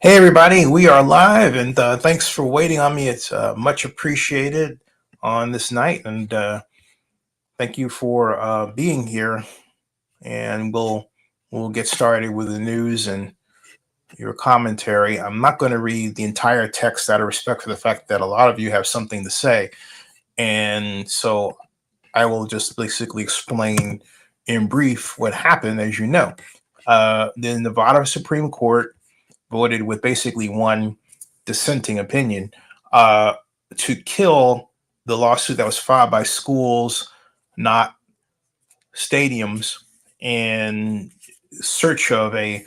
Hey everybody, we are live, and thanks for waiting on me. It's much appreciated on this night, and thank you for being here. And we'll get started with the news and your commentary. I'm not going to read the entire text out of respect for the fact that a lot of you have something to say, and so I will just basically explain in brief what happened. As you know, the Nevada Supreme Court voted with basically one dissenting opinion to kill the lawsuit that was filed by schools, not stadiums, in search of a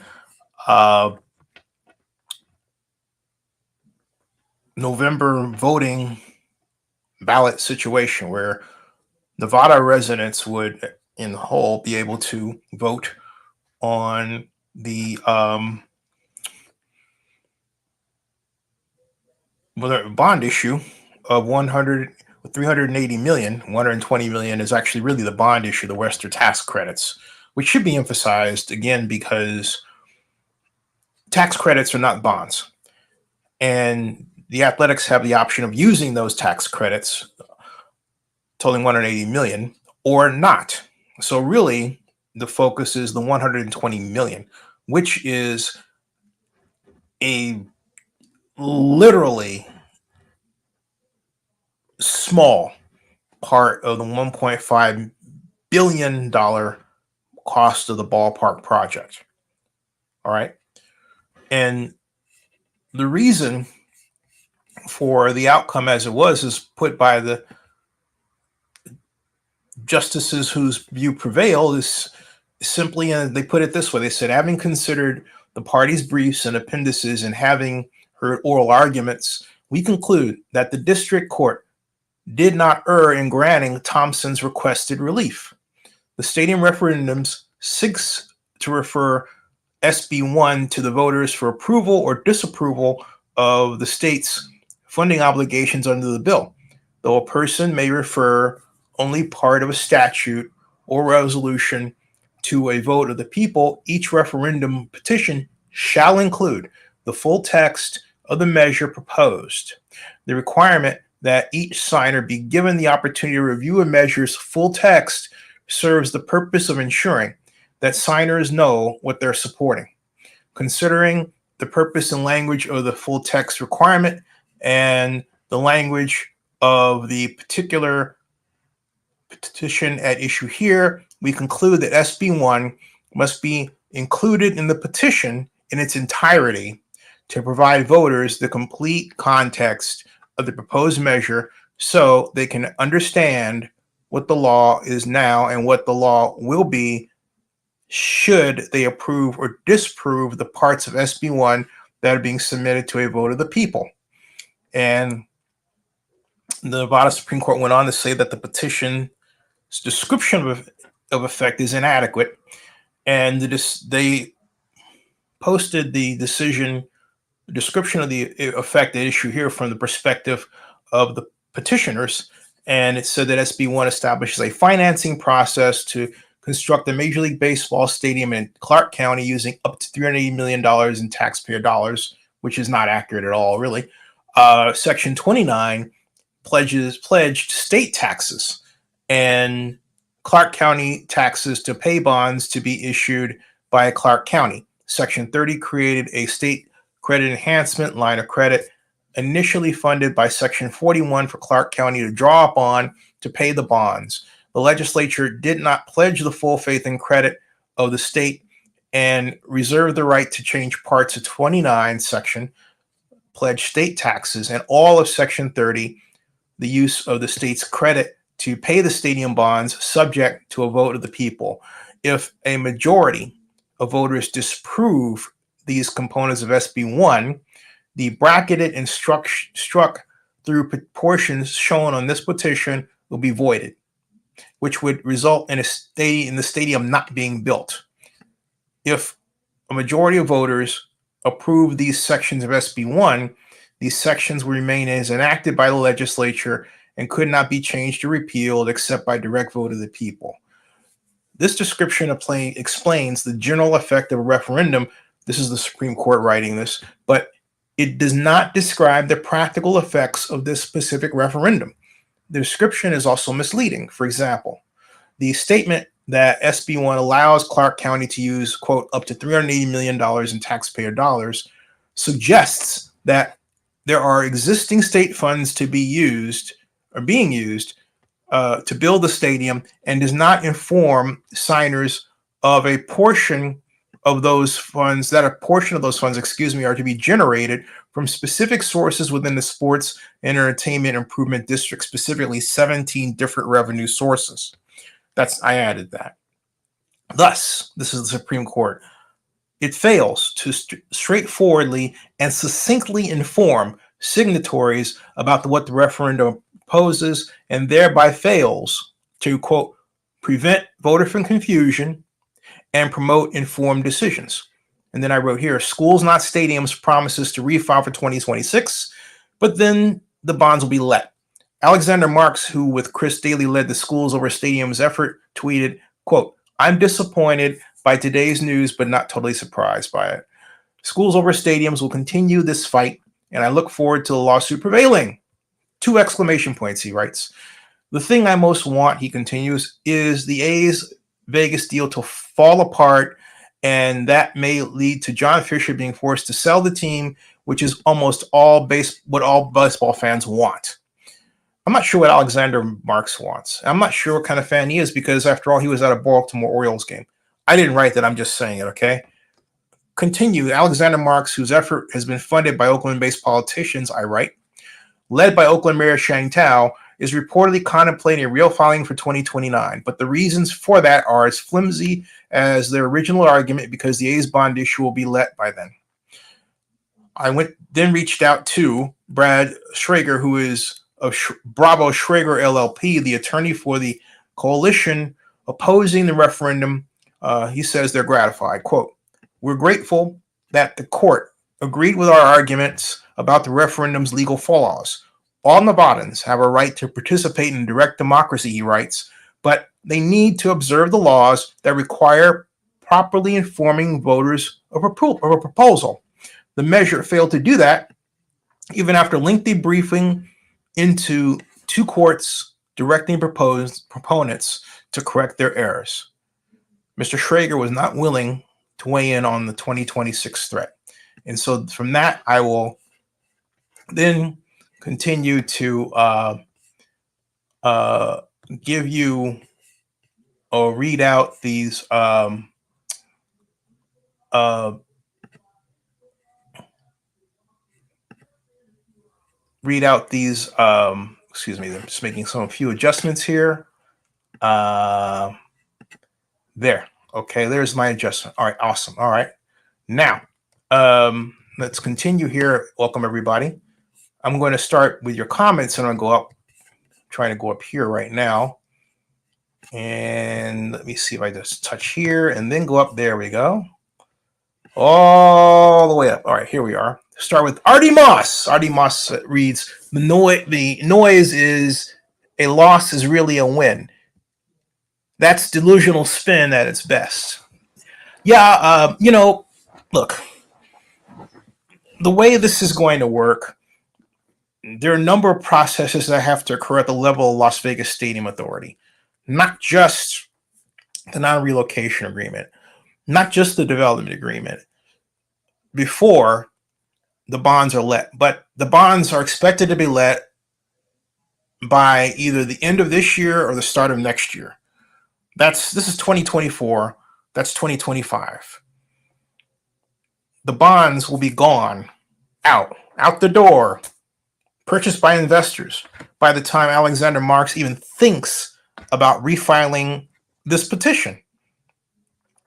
uh, November voting ballot situation where Nevada residents would, in whole, be able to vote on the bond issue of 100 380 million. 120 million is actually really the bond issue, the Western tax credits, which should be emphasized again because tax credits are not bonds, and the Athletics have the option of using those tax credits totaling 180 million or not. So really the focus is the 120 million, which is a literally small part of the $1.5 billion cost of the ballpark project. All right. And the reason for the outcome as it was is put by the justices whose view prevailed is simply, and they put it this way, they said, having considered the parties' briefs and appendices and having heard oral arguments, we conclude that the district court did not err in granting Thompson's requested relief. The stadium referendums seeks to refer SB 1 to the voters for approval or disapproval of the state's funding obligations under the bill, though a person may refer only part of a statute or resolution to a vote of the people. Each referendum petition shall include the full text of the measure proposed. The requirement that each signer be given the opportunity to review a measure's full text serves the purpose of ensuring that signers know what they're supporting. Considering the purpose and language of the full text requirement and the language of the particular petition at issue here, we conclude that SB 1 must be included in the petition in its entirety to provide voters the complete context of the proposed measure so they can understand what the law is now and what the law will be should they approve or disapprove the parts of SB 1 that are being submitted to a vote of the people. And the Nevada Supreme Court went on to say that the petition's description of effect is inadequate, and they posted the description of the effect at issue here from the perspective of the petitioners, and it said that SB 1 establishes a financing process to construct a Major League Baseball stadium in Clark County using up to $380 million in taxpayer dollars, which is not accurate at all, really. Section 29 pledged state taxes and Clark County taxes to pay bonds to be issued by Clark County. Section 30 created a state credit enhancement line of credit initially funded by Section 41 for Clark County to draw upon to pay the bonds. The legislature did not pledge the full faith and credit of the state and reserved the right to change parts of 29 section, pledge state taxes, and all of Section 30, the use of the state's credit to pay the stadium bonds subject to a vote of the people. If a majority of voters disapprove these components of SB 1, the bracketed and struck through portions shown on this petition will be voided, which would result in the stadium not being built. If a majority of voters approve these sections of SB 1, these sections will remain as enacted by the legislature and could not be changed or repealed except by direct vote of the people. This description explains the general effect of a referendum This is the Supreme Court writing this, but it does not describe the practical effects of this specific referendum. The description is also misleading. For example, the statement that SB 1 allows Clark County to use, quote, up to $380 million in taxpayer dollars suggests that there are existing state funds to be used or being used to build the stadium, and does not inform signers of a portion of those funds, that a portion of those funds, are to be generated from specific sources within the sports and entertainment improvement district, specifically 17 different revenue sources. I added that. Thus, this is the Supreme Court. It fails to straightforwardly and succinctly inform signatories about what the referendum proposes, and thereby fails to, quote, prevent voter from confusion and promote informed decisions. And then I wrote here, schools, not stadiums, promises to refile for 2026, but then the bonds will be let. Alexander Marks, who with Chris Daly led the Schools Over Stadiums effort, tweeted, quote, I'm disappointed by today's news, but not totally surprised by it. Schools Over Stadiums will continue this fight, and I look forward to the lawsuit prevailing. 2 exclamation points, he writes. The thing I most want, he continues, is the A's Vegas deal to fall apart, and that may lead to John Fisher being forced to sell the team, which is almost what all baseball fans want. I'm not sure what Alexander Marks wants. I'm not sure what kind of fan he is, because after all, he was at a Baltimore Orioles game. I didn't write that. I'm just saying it, okay? Continue. Alexander Marks, whose effort has been funded by Oakland-based politicians, I write, led by Oakland Mayor Shang Tao, is reportedly contemplating a real filing for 2029. But the reasons for that are as flimsy as their original argument, because the A's bond issue will be let by then. I then reached out to Brad Schrager, who is of Bravo Schrager LLP, the attorney for the coalition opposing the referendum. He says they're gratified. Quote, we're grateful that the court agreed with our arguments about the referendum's legal flaws. All Nevadans have a right to participate in direct democracy, he writes, but they need to observe the laws that require properly informing voters of a proposal. The measure failed to do that, even after lengthy briefing into 2 courts directing proponents to correct their errors. Mr. Schrager was not willing to weigh in on the 2026 threat. And so from that, I will then continue to give you or read out these excuse me, I'm just making a few adjustments here. There. Okay, there's my adjustment. All right, awesome. All right. Now, let's continue here. Welcome, everybody. I'm going to start with your comments, and I'll go up, trying to go up here right now. And let me see if I just touch here and then go up. There we go. All the way up. All right, here we are. Start with Artie Moss. Artie Moss reads, the noise is a loss is really a win. That's delusional spin at its best. Yeah, look, the way this is going to work, there are a number of processes that have to occur at the level of Las Vegas Stadium Authority, not just the non-relocation agreement, not just the development agreement, before the bonds are let. But the bonds are expected to be let by either the end of this year or the start of next year. This is 2024. That's 2025. The bonds will be gone, out the door, purchased by investors by the time Alexander Marks even thinks about refiling this petition.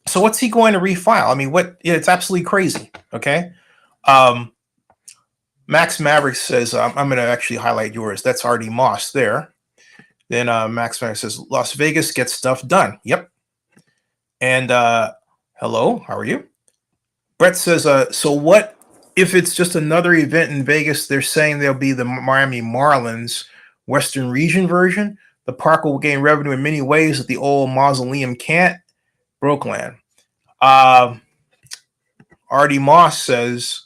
So what's he going to refile? I mean, it's absolutely crazy. Okay. Max Maverick says, I'm going to actually highlight yours. That's Artie Moss there. Then Max Maverick says, Las Vegas gets stuff done. Yep. And hello, how are you? Brett says, so what if it's just another event in Vegas? They're saying there'll be the Miami Marlins Western Region version. The park will gain revenue in many ways that the old mausoleum can't. Brokeland. Artie Artie Moss says,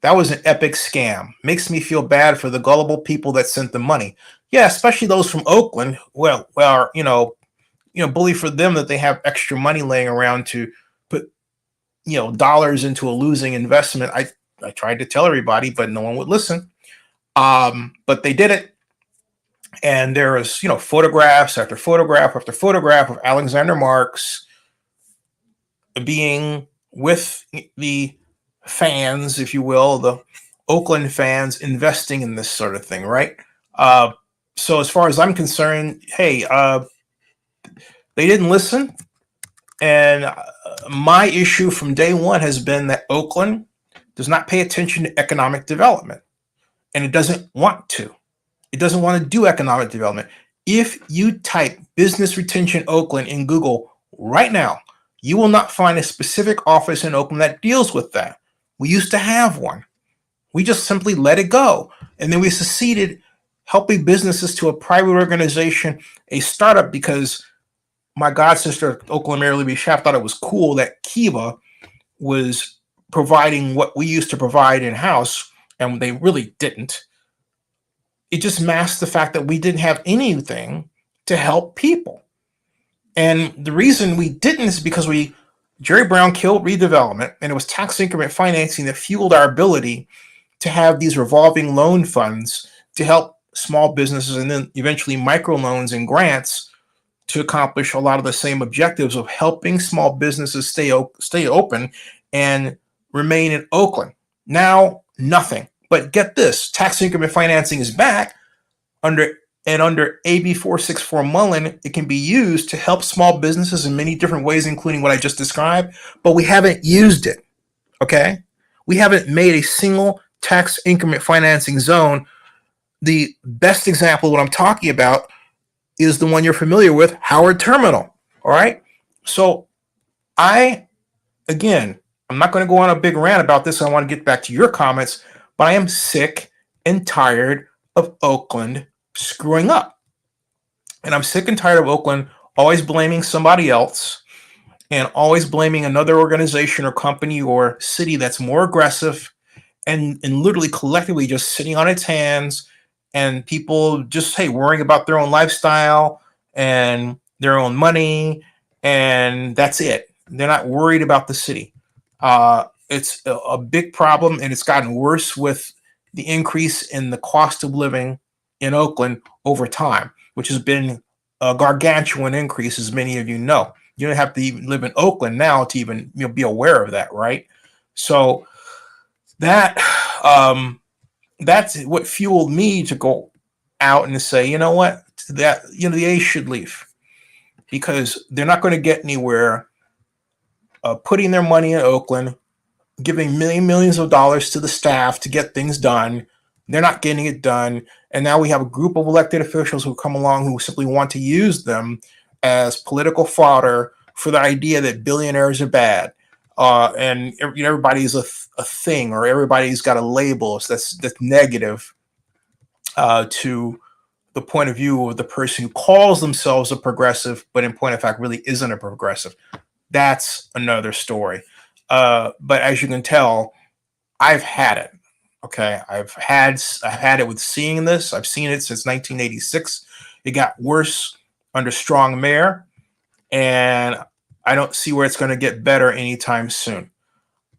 that was an epic scam. Makes me feel bad for the gullible people that sent the money. Yeah, especially those from Oakland. Well, bully for them that they have extra money laying around to put, dollars into a losing investment. I tried to tell everybody, but no one would listen. But they did it. And there was, photographs after photograph after photograph of Alexander Marks being with the fans, if you will, the Oakland fans investing in this sort of thing, right? So as far as I'm concerned, hey, they didn't listen. And my issue from day one has been that Oakland does not pay attention to economic development. And it doesn't want to. It doesn't want to do economic development. If you type business retention Oakland in Google right now, you will not find a specific office in Oakland that deals with that. We used to have one. We just simply let it go. And then we seceded, helping businesses to a private organization, a startup, because my god sister, Oakland Mayor Libby Schaaf, thought it was cool that Kiva was providing what we used to provide in-house, and they really didn't. It just masked the fact that we didn't have anything to help people. And the reason we didn't is because Jerry Brown killed redevelopment, and it was tax increment financing that fueled our ability to have these revolving loan funds to help small businesses, and then eventually microloans and grants to accomplish a lot of the same objectives of helping small businesses stay open and remain in Oakland. Now, nothing. But get this, tax increment financing is back under AB 464 Mullen. It can be used to help small businesses in many different ways, including what I just described, but we haven't used it, okay? We haven't made a single tax increment financing zone. The best example of what I'm talking about is the one you're familiar with, Howard Terminal, all right? So I'm not going to go on a big rant about this. I want to get back to your comments, but I am sick and tired of Oakland screwing up. And I'm sick and tired of Oakland always blaming somebody else and always blaming another organization or company or city that's more aggressive and literally collectively just sitting on its hands, and people just, hey, worrying about their own lifestyle and their own money, and that's it. They're not worried about the city. It's a big problem, and it's gotten worse with the increase in the cost of living in Oakland over time, which has been a gargantuan increase, as many of you know. You don't have to even live in Oakland now to even be aware of that, right? So that's what fueled me to go out and to say, you know what, that the A's should leave, because they're not going to get anywhere putting their money in Oakland, giving millions of dollars to the staff to get things done. They're not getting it done. And now we have a group of elected officials who come along who simply want to use them as political fodder for the idea that billionaires are bad. And everybody's a thing, or everybody's got a label that's negative to the point of view of the person who calls themselves a progressive, but in point of fact really isn't a progressive. That's another story. But as you can tell, I've had it. Okay, I've had it with seeing this. I've seen it since 1986. It got worse under Strong Mayor, and I don't see where it's going to get better anytime soon.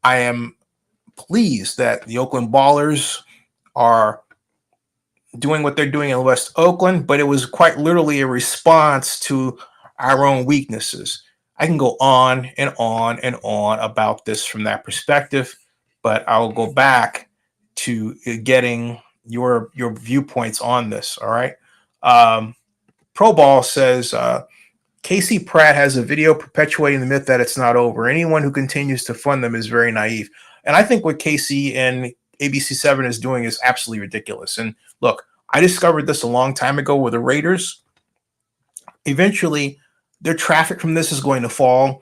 I am pleased that the Oakland Ballers are doing what they're doing in West Oakland, but it was quite literally a response to our own weaknesses. I can go on and on and on about this from that perspective, but I'll go back to getting your viewpoints on this. All right. Pro Ball says, Casey Pratt has a video perpetuating the myth that it's not over. Anyone who continues to fund them is very naive. And I think what Casey and ABC7 is doing is absolutely ridiculous. And look, I discovered this a long time ago with the Raiders. Eventually, their traffic from this is going to fall,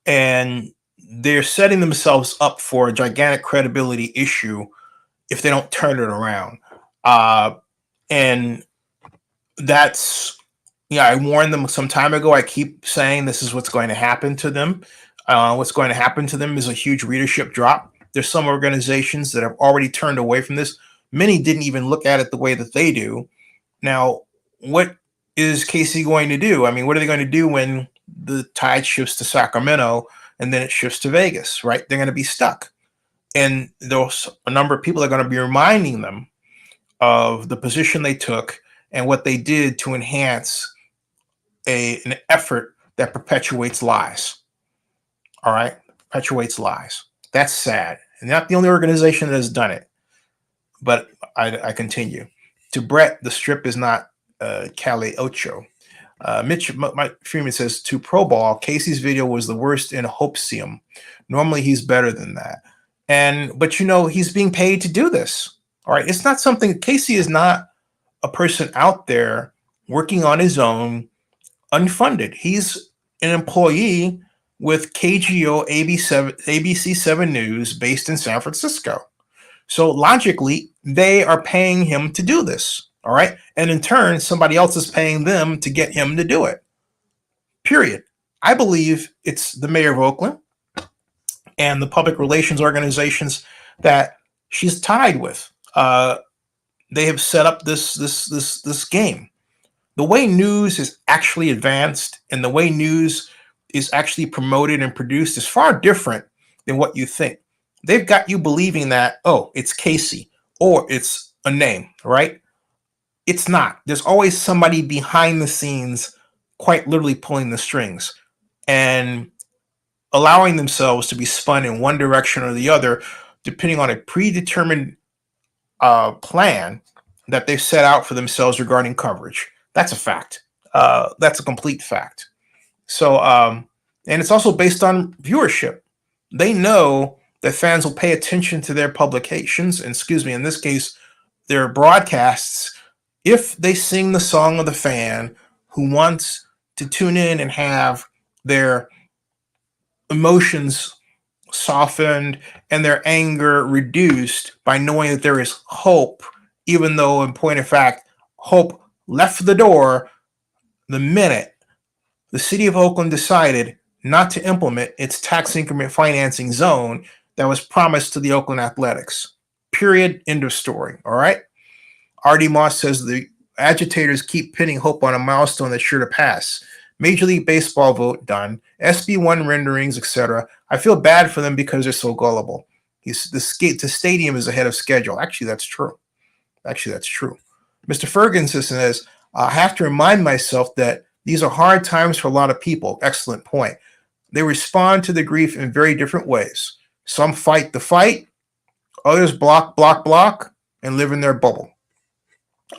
and they're setting themselves up for a gigantic credibility issue if they don't turn it around. And that's, I warned them some time ago. I keep saying this is what's going to happen to them. What's going to happen to them is a huge readership drop. There's some organizations that have already turned away from this. Many didn't even look at it the way that they do. Now, what is Casey going to do? I mean, what are they going to do when the tide shifts to Sacramento and then it shifts to Vegas, right? They're going to be stuck. And there's a number of people that are going to be reminding them of the position they took and what they did to enhance an effort that perpetuates lies. All right? Perpetuates lies. That's sad. And not the only organization that has done it. But I continue. To Brett, the strip is not Cali Ocho. Mitch Freeman says, to Pro Ball, Casey's video was the worst in Hopeseum. Normally he's better than that. But he's being paid to do this. All right. It's not something, Casey is not a person out there working on his own, unfunded. He's an employee with KGO ABC 7 News based in San Francisco. So logically, they are paying him to do this. All right. And in turn, somebody else is paying them to get him to do it. Period. I believe it's the mayor of Oakland and the public relations organizations that she's tied with. They have set up this game. The way news is actually advanced and the way news is actually promoted and produced is far different than what you think. They've got you believing that, oh, it's Casey or it's a name, right? It's not. There's always somebody behind the scenes, quite literally pulling the strings and allowing themselves to be spun in one direction or the other, depending on a predetermined plan that they've set out for themselves regarding coverage. That's a fact. That's a complete fact. So, and it's also based on viewership. They know that fans will pay attention to their publications, and in this case, their broadcasts, if they sing the song of the fan who wants to tune in and have their emotions softened and their anger reduced by knowing that there is hope, even though in point of fact, hope left the door the minute the city of Oakland decided not to implement its tax increment financing zone that was promised to the Oakland Athletics. Period. End of story. All right. R.D. Moss says the agitators keep pinning hope on a milestone that's sure to pass. Major League Baseball vote done. SB1 renderings, etc. I feel bad for them because they're so gullible. The stadium is ahead of schedule. Actually, that's true. Mr. Ferguson says, I have to remind myself that these are hard times for a lot of people. Excellent point. They respond to the grief in very different ways. Some fight the fight. Others block, and live in their bubble.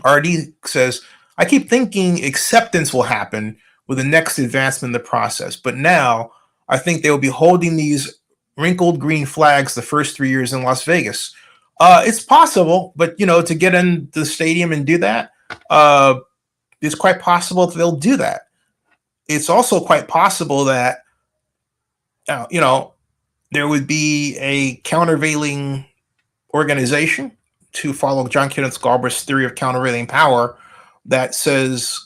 RD says, I keep thinking acceptance will happen with the next advancement in the process. But now I think they will be holding these wrinkled green flags the first 3 years in Las Vegas. It's possible, but to get in the stadium and do that, it's quite possible that they'll do that. It's also quite possible that, there would be a countervailing organization to follow John Kenneth Galbraith's theory of countervailing power that says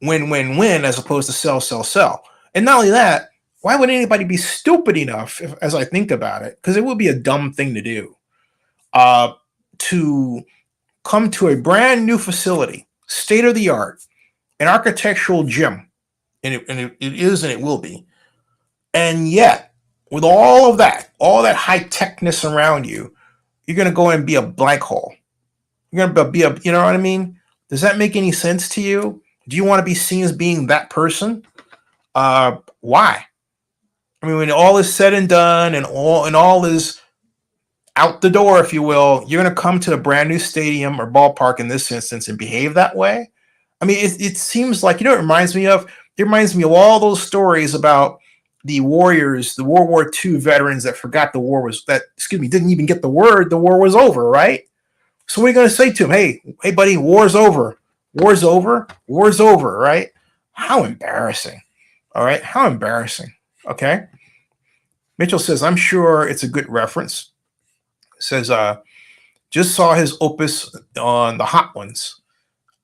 win, win, win, as opposed to sell, sell, sell. And not only that, why would anybody be stupid enough, as I think about it, because it would be a dumb thing to do, to come to a brand new facility, state of the art, an architectural gem, and it is and it will be. And yet, with all that high techness around you, you're going to go and be a blank hole. You're going to be you know what I mean? Does that make any sense to you? Do you want to be seen as being that person? Why? I mean, when all is said and done and all is out the door, if you will, you're going to come to a brand new stadium or ballpark in this instance and behave that way? I mean, it seems like, it reminds me of? It reminds me of all those stories about the warriors, the World War II veterans that forgot the war was, didn't even get the word the war was over, right? So what are you going to say to him? Hey, buddy, war's over. War's over. War's over, right? How embarrassing. All right? How embarrassing. Okay? Mitchell says, I'm sure it's a good reference. Says, just saw his opus on the Hot Ones.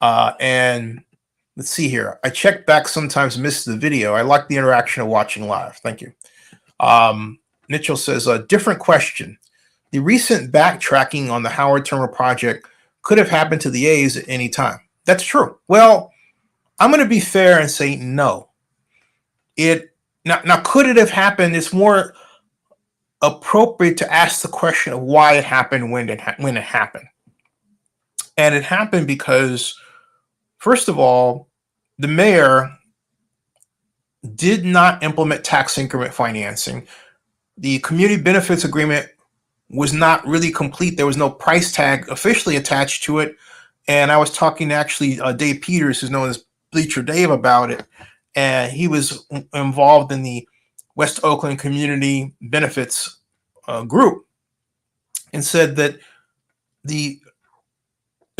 And let's see here. I check back sometimes, miss the video. I like the interaction of watching live. Thank you. Mitchell says, a different question. The recent backtracking on the Howard Terminal project could have happened to the A's at any time. That's true. Well, I'm going to be fair and say no. Now could it have happened? It's more appropriate to ask the question of why it happened when it happened. And it happened because, first of all, the mayor did not implement tax increment financing. The community benefits agreement was not really complete. There was no price tag officially attached to it. And I was talking to actually Dave Peters, who's known as Bleacher Dave, about it. And he was involved in the West Oakland Community Benefits group, and said that it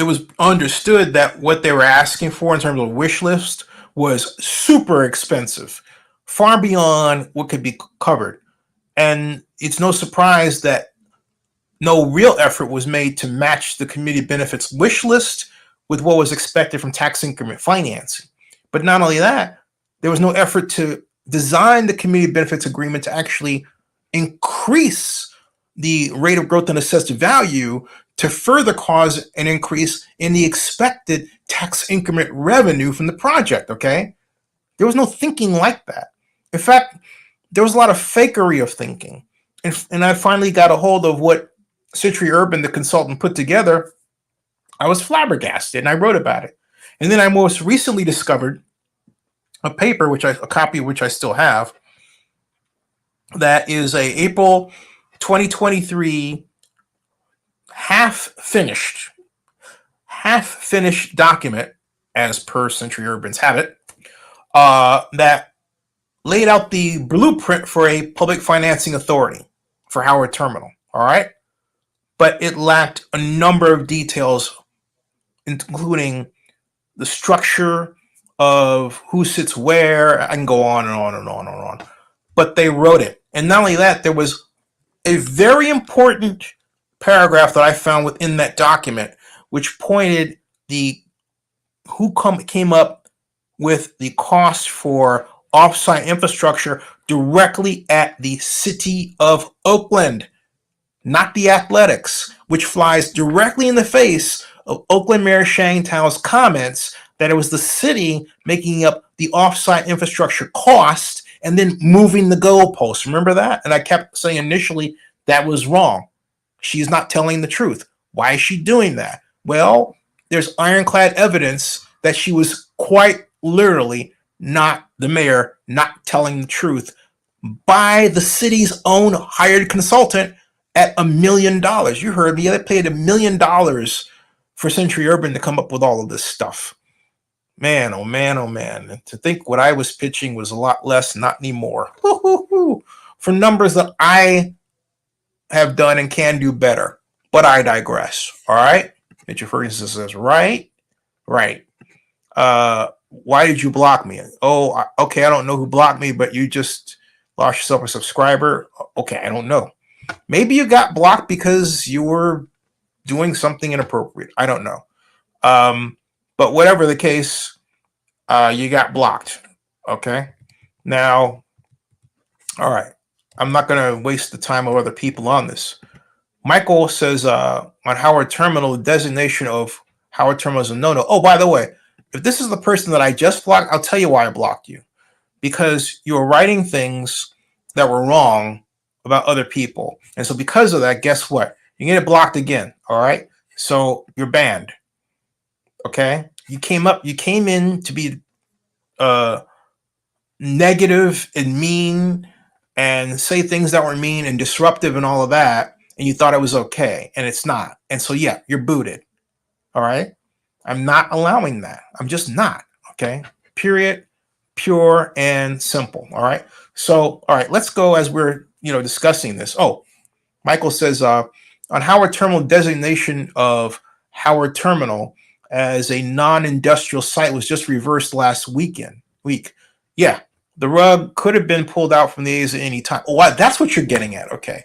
was understood that what they were asking for in terms of wish list was super expensive, far beyond what could be covered. And it's no surprise that no real effort was made to match the community benefits wish list with what was expected from tax increment financing. But not only that, there was no effort to design the community benefits agreement to actually increase the rate of growth in assessed value to further cause an increase in the expected tax increment revenue from the project, okay? There was no thinking like that. In fact, there was a lot of fakery of thinking. And I finally got a hold of what Century Urban, the consultant, put together. I was flabbergasted, and I wrote about it. And then I most recently discovered a paper, a copy of which I still have, that is a April 2023 half-finished document, as per Century Urban's habit, that laid out the blueprint for a public financing authority for Howard Terminal, all right? But it lacked a number of details, including the structure of who sits where. I can go on and on and on and on. But they wrote it. And not only that, there was a very important paragraph that I found within that document, which pointed who came up with the cost for offsite infrastructure directly at the city of Oakland, not the Athletics, which flies directly in the face of Oakland Mayor Shang Tao's comments that it was the city making up the offsite infrastructure cost and then moving the goalposts. Remember that? And I kept saying initially that was wrong. She's not telling the truth. Why is she doing that? Well, there's ironclad evidence that she was quite literally not the mayor, not telling the truth by the city's own hired consultant at $1 million. You heard me. They paid $1 million for Century Urban to come up with all of this stuff. Man, oh man, oh man. And to think what I was pitching was a lot less, not anymore. For numbers that I have done and can do better. But I digress. All right? Mitchell Ferguson says, right. Why did you block me? Oh, okay, I don't know who blocked me, but you just lost yourself a subscriber. Okay, I don't know. Maybe you got blocked because you were doing something inappropriate. I don't know. But whatever the case, you got blocked. Okay? Now, all right. I'm not going to waste the time of other people on this. Michael says on Howard Terminal, the designation of Howard Terminal is a no-no. Oh, by the way, if this is the person that I just blocked, I'll tell you why I blocked you. Because you were writing things that were wrong about other people. And so because of that, guess what? You're going to get blocked again, all right? So you're banned, okay? You came in to be negative and mean and say things that were mean and disruptive and all of that, and you thought it was okay, and it's not. And so, yeah, you're booted, all right? I'm not allowing that. I'm just not, okay? Period, pure and simple, all right? So, all right, let's go as we're, discussing this. Oh, Michael says, on Howard Terminal, designation of Howard Terminal as a non-industrial site was just reversed last week. Yeah, the rug could have been pulled out from the A's at any time. Oh, that's what you're getting at. Okay.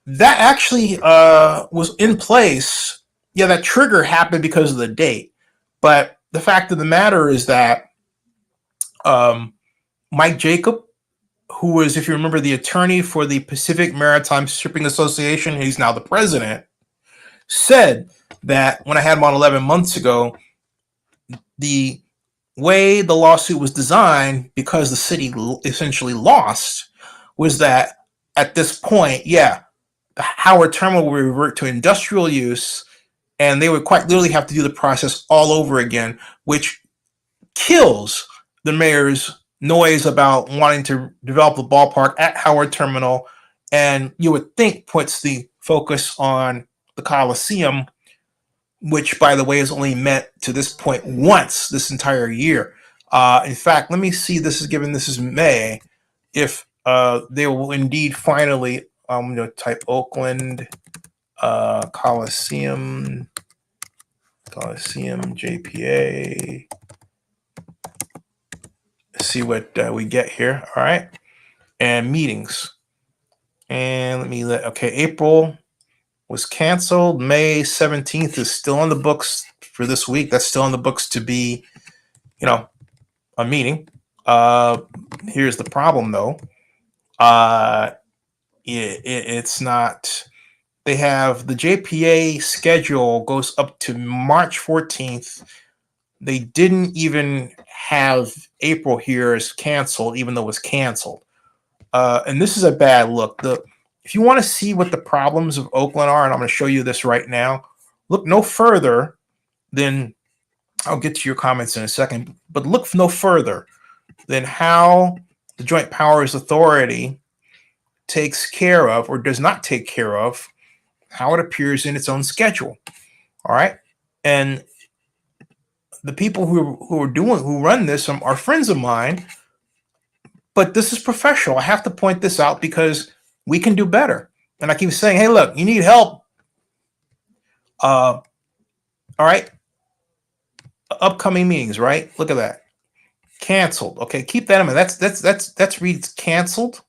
That actually was in place. Yeah, that trigger happened because of the date. But the fact of the matter is that Mike Jacob who was, if you remember, the attorney for the Pacific Maritime Shipping Association, he's now the president, said that when I had him on 11 months ago, the way the lawsuit was designed, because the city essentially lost, was that at this point, yeah, the Howard Terminal will revert to industrial use, and they would quite literally have to do the process all over again, which kills the mayor's noise about wanting to develop the ballpark at Howard Terminal, and you would think puts the focus on the Coliseum, which, by the way, is only met to this point once this entire year. In fact, let me see. This is May. If they will indeed finally, I'm going to type Oakland Coliseum JPA. See what we get here. All right, and meetings. And okay, April was canceled. May 17th is still on the books for this week. That's still on the books to be, a meeting. Here's the problem, though. It's not. They have the JPA schedule goes up to March 14th. They didn't even have April here as canceled, even though it was canceled. And this is a bad look. If you want to see what the problems of Oakland are, and I'm going to show you this right now, look no further than, I'll get to your comments in a second, but look no further than how the Joint Powers Authority takes care of, or does not take care of, how it appears in its own schedule. All right. And the people who run this are friends of mine, but this is professional. I have to point this out because we can do better. And I keep saying, hey, look, you need help. All right. Upcoming meetings, right? Look at that. Canceled. Okay, keep that in mind. That's reads canceled.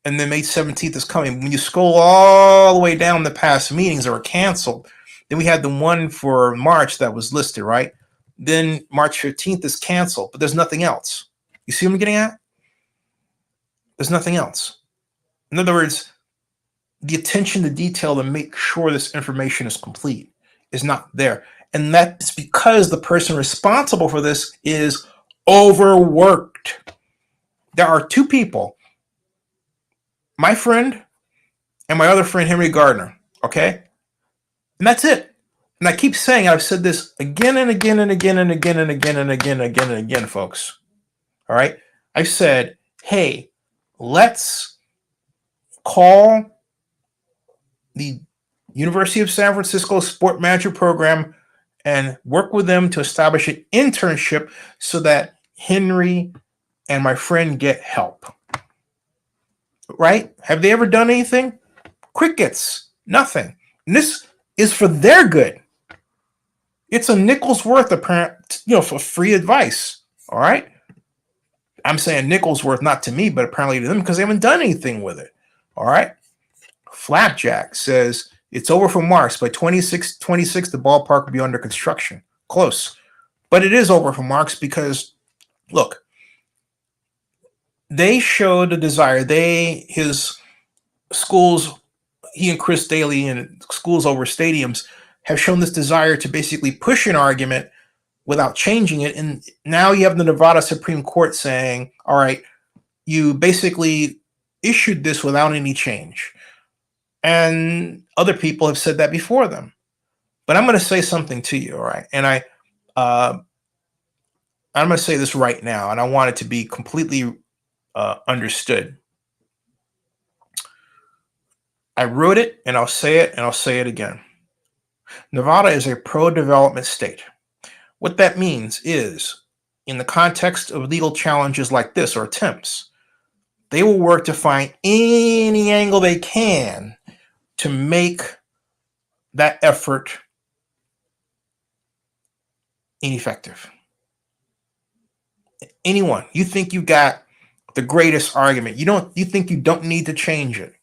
And then May 17th is coming. When you scroll all the way down the past meetings that were canceled, then we had the one for March that was listed, right? Then March 15th is canceled, but there's nothing else. You see what I'm getting at? There's nothing else. In other words, the attention to detail to make sure this information is complete is not there. And that's because the person responsible for this is overworked. There are two people, my friend and my other friend, Henry Gardner, okay? And that's it. And I keep saying, I've said this again and again and again and again and again and again and again and again, folks. All right? I've said, hey, let's call the University of San Francisco Sport Manager Program and work with them to establish an internship so that Henry and my friend get help. Right? Have they ever done anything? Crickets. Nothing. And this is for their good. It's a nickel's worth, for free advice. All right? I'm saying nickel's worth not to me, but apparently to them because they haven't done anything with it. All right? Flapjack says it's over for March. By 26, the ballpark will be under construction. Close. But it is over for March because, look, they showed a desire. His schools, he and Chris Daly and Schools Over Stadiums have shown this desire to basically push an argument without changing it. And now you have the Nevada Supreme Court saying, all right, you basically issued this without any change. And other people have said that before them. But I'm going to say something to you, all right? And I'm going to say this right now, and I want it to be completely understood. I wrote it, and I'll say it, and I'll say it again. Nevada is a pro-development state. What that means is, in the context of legal challenges like this or attempts, they will work to find any angle they can to make that effort ineffective. Anyone, you think you got the greatest argument, you think you don't need to change it.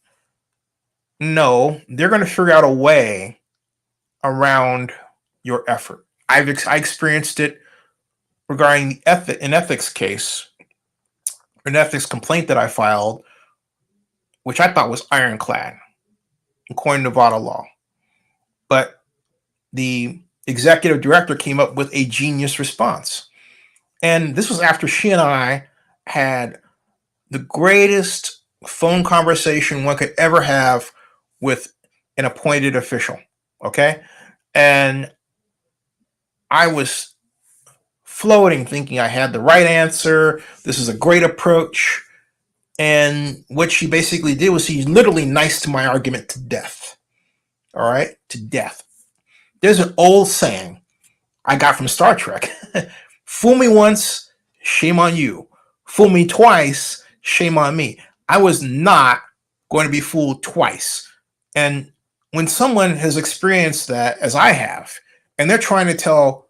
No, they're going to figure out a way around your effort. I experienced it regarding an ethics case an ethics complaint that I filed, which I thought was ironclad according to Nevada law. But the executive director came up with a genius response. And this was after she and I had the greatest phone conversation one could ever have with an appointed official. Okay. And I was floating, thinking I had the right answer. This is a great approach. And what she basically did was she literally niced my argument to death. All right. To death. There's an old saying I got from Star Trek. Fool me once, shame on you. Fool me twice, shame on me. I was not going to be fooled twice. And when someone has experienced that, as I have, and they're trying to tell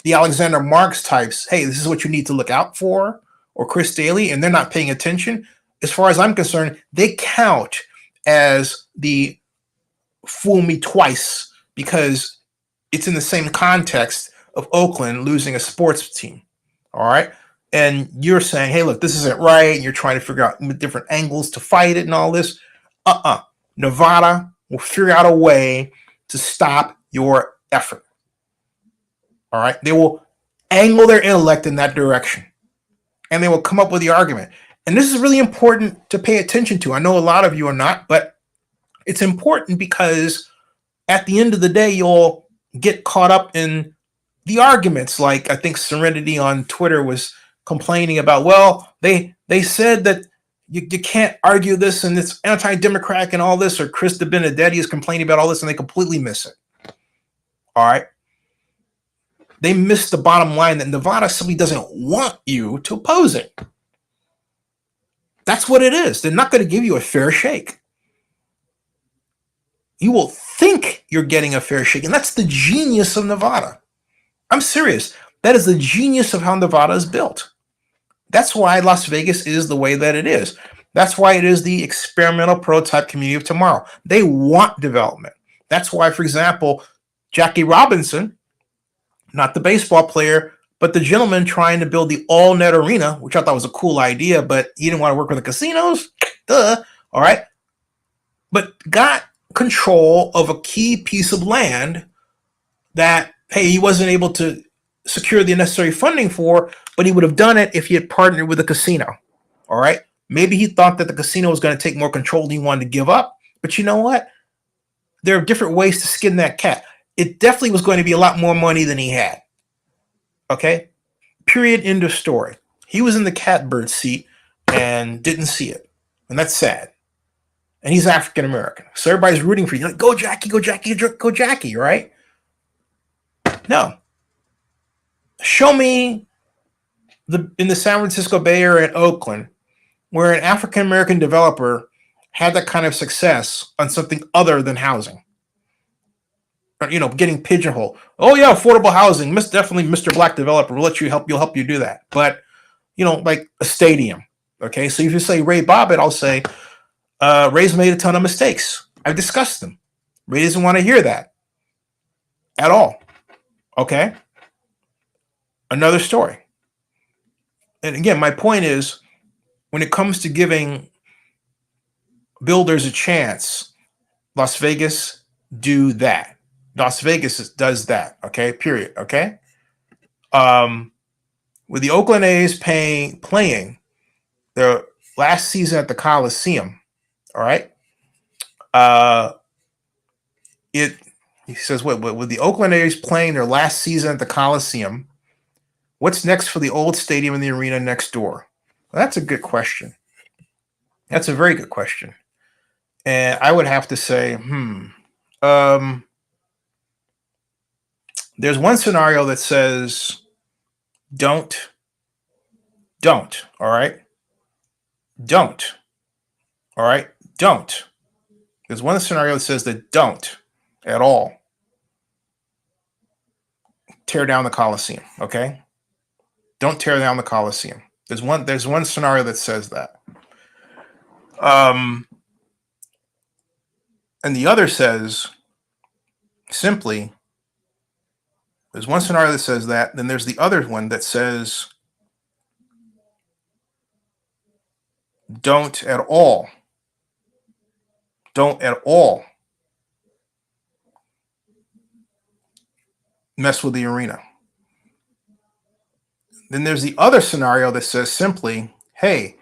the Alexander Marx types, hey, this is what you need to look out for, or Chris Daly, and they're not paying attention, as far as I'm concerned, they count as the fool me twice because it's in the same context of Oakland losing a sports team. All right. And you're saying, hey, look, this isn't right. And you're trying to figure out different angles to fight it and all this. Nevada will figure out a way to stop your effort. All right. They will angle their intellect in that direction and they will come up with the argument. And this is really important to pay attention to. I know a lot of you are not, but it's important because at the end of the day, you'll get caught up in the arguments. Like I think Serenity on Twitter was complaining about, well, they said that you can't argue this and it's anti-democratic and all this, or Chris DeBenedetti is complaining about all this and they completely miss it. All right. They miss the bottom line that Nevada simply doesn't want you to oppose it. That's what it is. They're not going to give you a fair shake. You will think you're getting a fair shake. And that's the genius of Nevada. I'm serious. That is the genius of how Nevada is built. That's why Las Vegas is the way that it is. That's why it is the experimental prototype community of tomorrow. They want development. That's why, for example, Jackie Robinson, not the baseball player, but the gentleman trying to build the all-net arena, which I thought was a cool idea, but he didn't want to work with the casinos. Duh. All right. But got control of a key piece of land that, hey, he wasn't able to secure the necessary funding for, but he would have done it if he had partnered with a casino. All right. Maybe he thought that the casino was going to take more control than he wanted to give up. But you know what? There are different ways to skin that cat. It definitely was going to be a lot more money than he had. Okay. Period. End of story. He was in the catbird seat and didn't see it. And that's sad. And he's African American. So everybody's rooting for you. Like, go Jackie, go Jackie, go Jackie, right? No. Show me in the San Francisco Bay Area and Oakland where an African American developer had that kind of success on something other than housing. You know, getting pigeonholed. Oh yeah, affordable housing. Definitely Mr. Black developer will let you help. You'll help you do that. But you know, like a stadium. Okay, so if you say Ray Bobbitt, I'll say Ray's made a ton of mistakes. I've discussed them. Ray doesn't want to hear that at all. Okay. Another story. And again, my point is, when it comes to giving builders a chance, Las Vegas do that. Las Vegas does that. Okay. Period. Okay. With the Oakland A's playing their last season at the Coliseum. All right. He says, with the Oakland A's playing their last season at the Coliseum, what's next for the old stadium and the arena next door? Well, that's a good question. That's a very good question. And I would have to say, there's one scenario that says, don't, all right? Don't, all right? Don't. There's one scenario that says that don't at all tear down the Coliseum, okay? Don't tear down the Coliseum. There's one scenario that says that. And the other says simply, there's one scenario that says that, then there's the other one that says don't at all, don't at all mess with the arena. Then there's the other scenario that says simply, hey,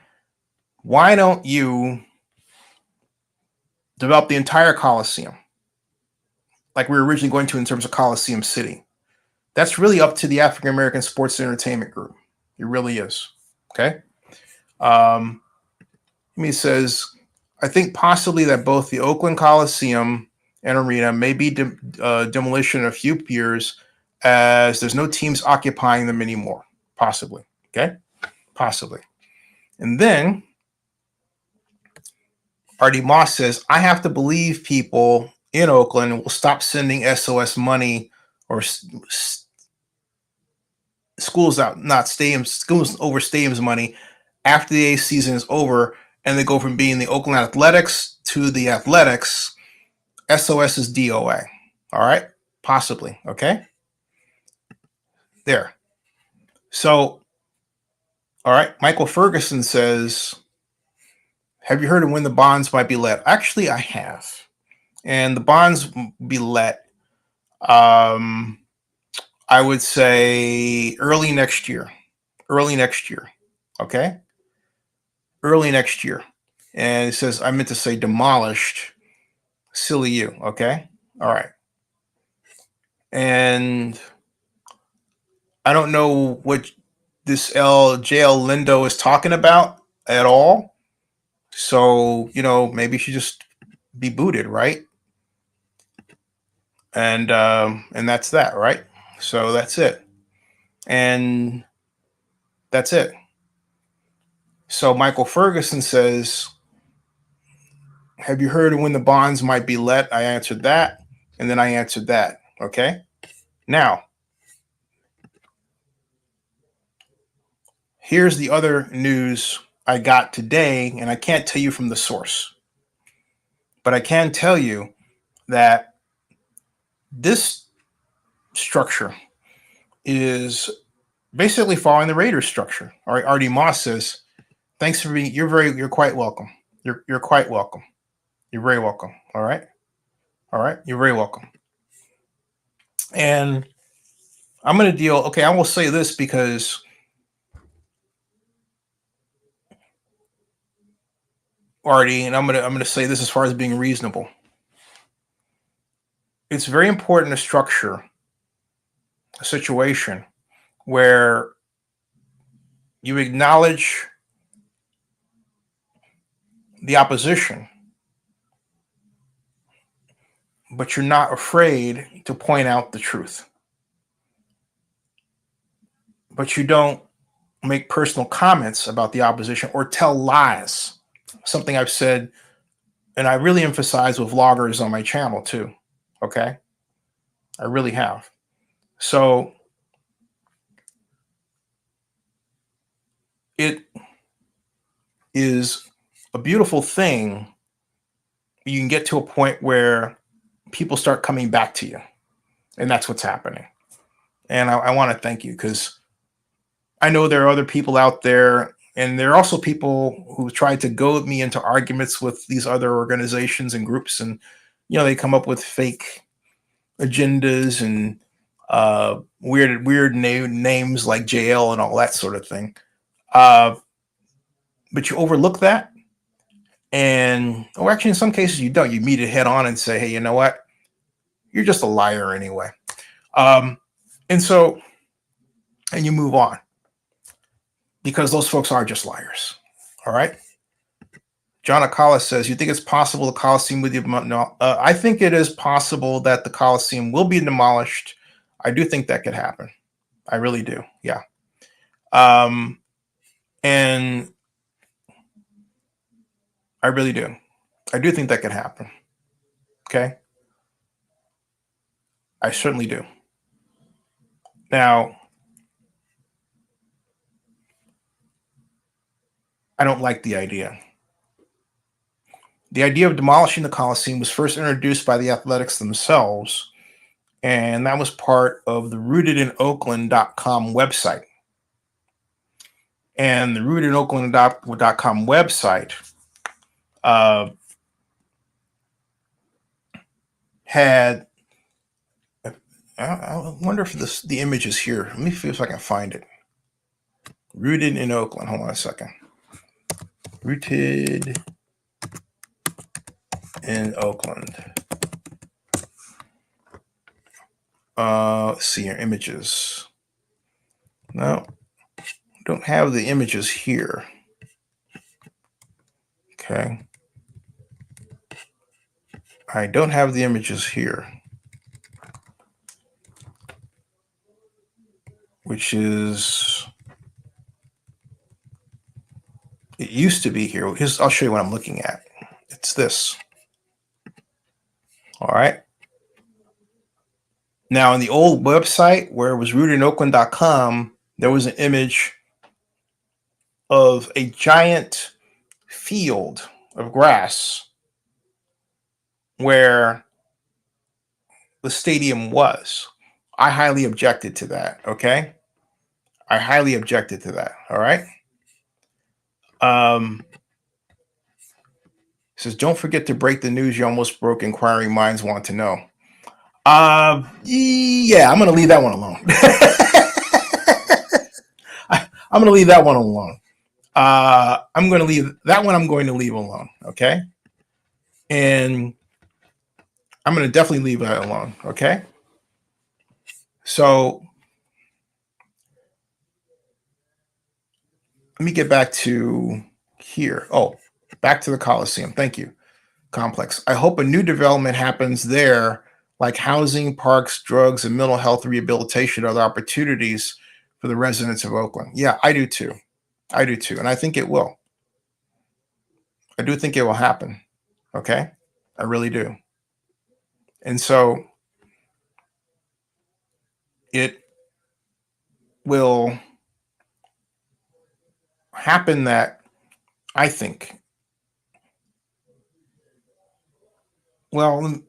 why don't you develop the entire Coliseum like we were originally going to in terms of Coliseum City? That's really up to the African American Sports and Entertainment Group. It really is. Okay. He says, I think possibly that both the Oakland Coliseum and arena may be demolition in a few years as there's no teams occupying them anymore. Possibly. Okay. Possibly. And then Artie Moss says, I have to believe people in Oakland will stop sending SOS money or schools out, not stadiums, schools over stadiums money after the A season is over, and they go from being the Oakland Athletics to the Athletics. SOS is DOA. All right, possibly. Okay, there. So, all right, Michael Ferguson says, have you heard of when the bonds might be let? Actually, I have, and the bonds be let. I would say early next year. Early next year. Okay? Early next year. And it says, I meant to say demolished. Silly you. Okay? All right. And I don't know what this JL Lindo is talking about at all. So, maybe she just be booted, right? And that's that, right? So that's it. And that's it. So Michael Ferguson says, have you heard of when the bonds might be let? I answered that. And then I answered that. Okay. Now, here's the other news I got today, and I can't tell you from the source, but I can tell you that this structure is basically following the Raiders structure. All right. Artie Moss says, thanks for being, you're quite welcome. You're quite welcome. You're very welcome. All right. All right. You're very welcome. And I'm going to deal. Okay. I will say this because Artie, and I'm going to say this as far as being reasonable. It's very important to structure a situation where you acknowledge the opposition, but you're not afraid to point out the truth. But you don't make personal comments about the opposition or tell lies. Something I've said, and I really emphasize with vloggers on my channel too. Okay. I really have. So it is a beautiful thing. You can get to a point where people start coming back to you, and that's what's happening. And I want to thank you, because I know there are other people out there, and there are also people who tried to goad me into arguments with these other organizations and groups, and they come up with fake agendas and weird names like JL and all that sort of thing. But you overlook that, or actually in some cases you don't. You meet it head on and say, hey, you know what? You're just a liar anyway. And you move on, because those folks are just liars. All right. John Akala says, you think it's possible the Coliseum will be demolished? I think it is possible that the Coliseum will be demolished. I do think that could happen. I really do. Yeah. And I really do. I do think that could happen. Okay. I certainly do. Now, I don't like the idea. The idea of demolishing the Coliseum was first introduced by the Athletics themselves, and that was part of the rootedinoakland.com website. And the rootinoakland.com website had, I wonder if the image is here. Let me see if I can find it. Rooted in Oakland. Hold on a second. Rooted in Oakland. Let's see here. Images. No, don't have the images here. Okay. I don't have the images here, which is, it used to be here. I'll show you what I'm looking at. It's this. All right. Now, in the old website where it was rootedinoakland.com, there was an image of a giant field of grass where the stadium was. I highly objected to that. Okay. I highly objected to that. All right. Says, don't forget to break the news you almost broke. Inquiring minds want to know. Yeah, I'm going to leave that one alone. I'm going to leave that one alone. I'm going to leave that one. I'm going to leave alone. Okay. And I'm going to definitely leave that alone. Okay. So let me get back to here. Oh, back to the Coliseum. Thank you. Complex. I hope a new development happens there, like housing, parks, drugs, and mental health rehabilitation, other opportunities for the residents of Oakland. Yeah, I do too. I do too. And I think it will. I do think it will happen. Okay. I really do. And so it will happen that I think, well,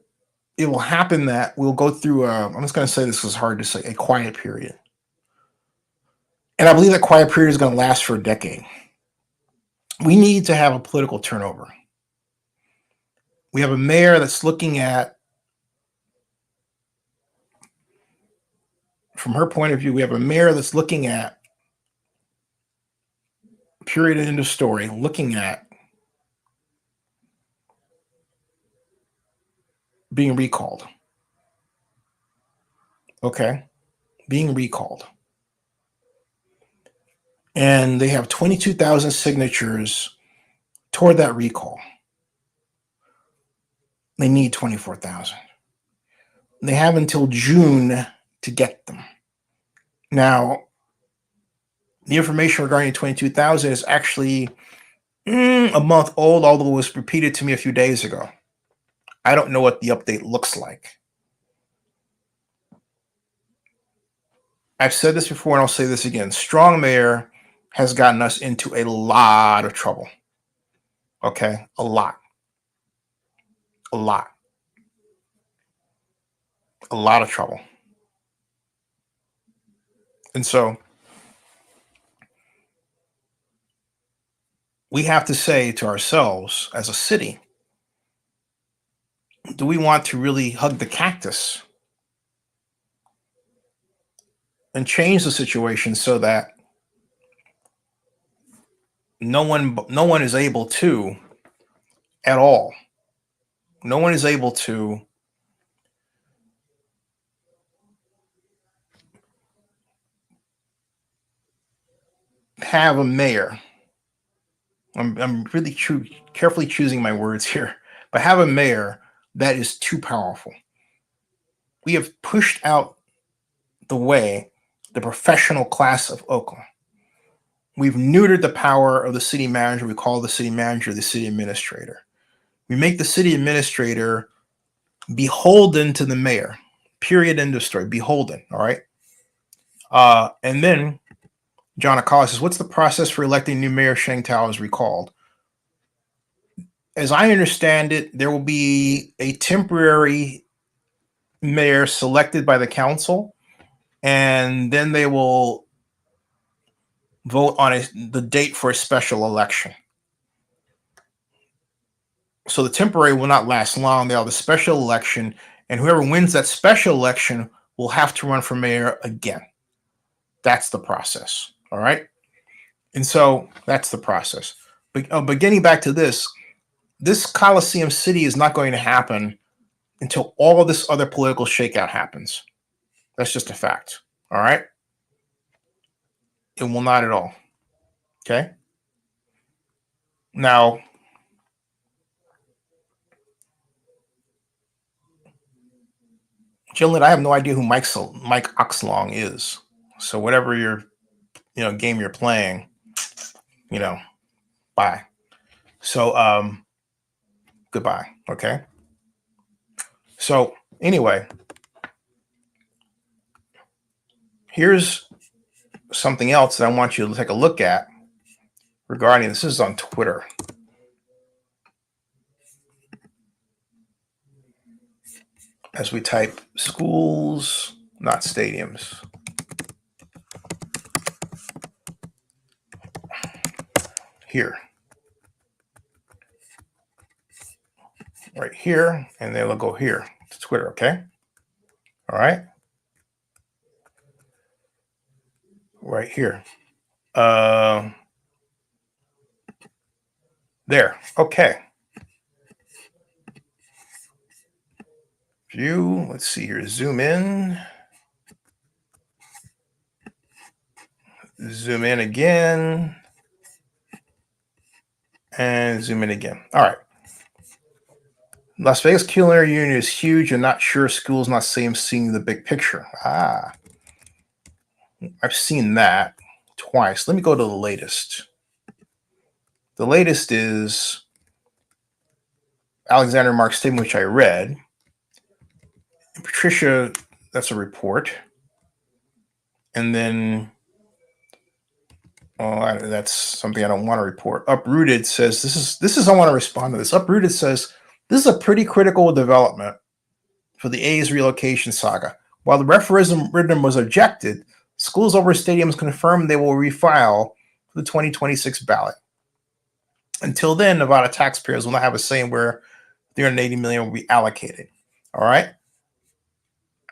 it will happen that we'll go through I'm just going to say this is hard to say, a quiet period. And I believe that quiet period is going to last for a decade. We need to have a political turnover. We have a mayor that's looking at, from her point of view, we have a mayor that's looking at, period, end of story, looking at being recalled. Okay. Being recalled. And they have 22,000 signatures toward that recall. They need 24,000. They have until June to get them. Now, the information regarding 22,000 is actually a month old, although it was repeated to me a few days ago. I don't know what the update looks like. I've said this before and I'll say this again. Strong mayor has gotten us into a lot of trouble. Okay? A lot. A lot. A lot of trouble. And so we have to say to ourselves as a city, do we want to really hug the cactus and change the situation so that no one is able to at all? No one is able to have a mayor. I'm really carefully choosing my words here, but have a mayor that is too powerful. We have pushed out the way the professional class of Oakland. We've neutered the power of the city manager. We call the city manager the city administrator. We make the city administrator beholden to the mayor. Period. End of story. Beholden. All right. And then John Akala says, what's the process for electing new mayor? Sheng Tao is recalled. As I understand it, there will be a temporary mayor selected by the council, and then they will vote on the date for a special election. So the temporary will not last long. They'll have a special election, and whoever wins that special election will have to run for mayor again. That's the process. All right. And so that's the process. But getting back to this Coliseum City is not going to happen until all of this other political shakeout happens. That's just a fact. All right. It will not at all. Okay. Now, Jillian, I have no idea who Mike Oxlong is. So whatever game you're playing, bye. So goodbye. Okay. So anyway, here's something else that I want you to take a look at regarding this. Is on Twitter. As we type schools, not stadiums. Here. Right here, and then we'll go here to Twitter, okay? All right. Right here. There. Okay. View. Let's see here. Zoom in. Zoom in again. And zoom in again. All right. Las Vegas Culinary Union is huge and not sure school's not seeing the big picture. I've seen that twice. Let me go to the latest. The latest is Alexander Mark's statement, which I read. And Patricia, that's a report. And then, that's something I don't want to report. Uprooted says, this is I want to respond to this. Uprooted says, this is a pretty critical development for the A's relocation saga. While the referendum was objected, schools over stadiums confirmed they will refile for the 2026 ballot. Until then, Nevada taxpayers will not have a say in where $380 million will be allocated. All right.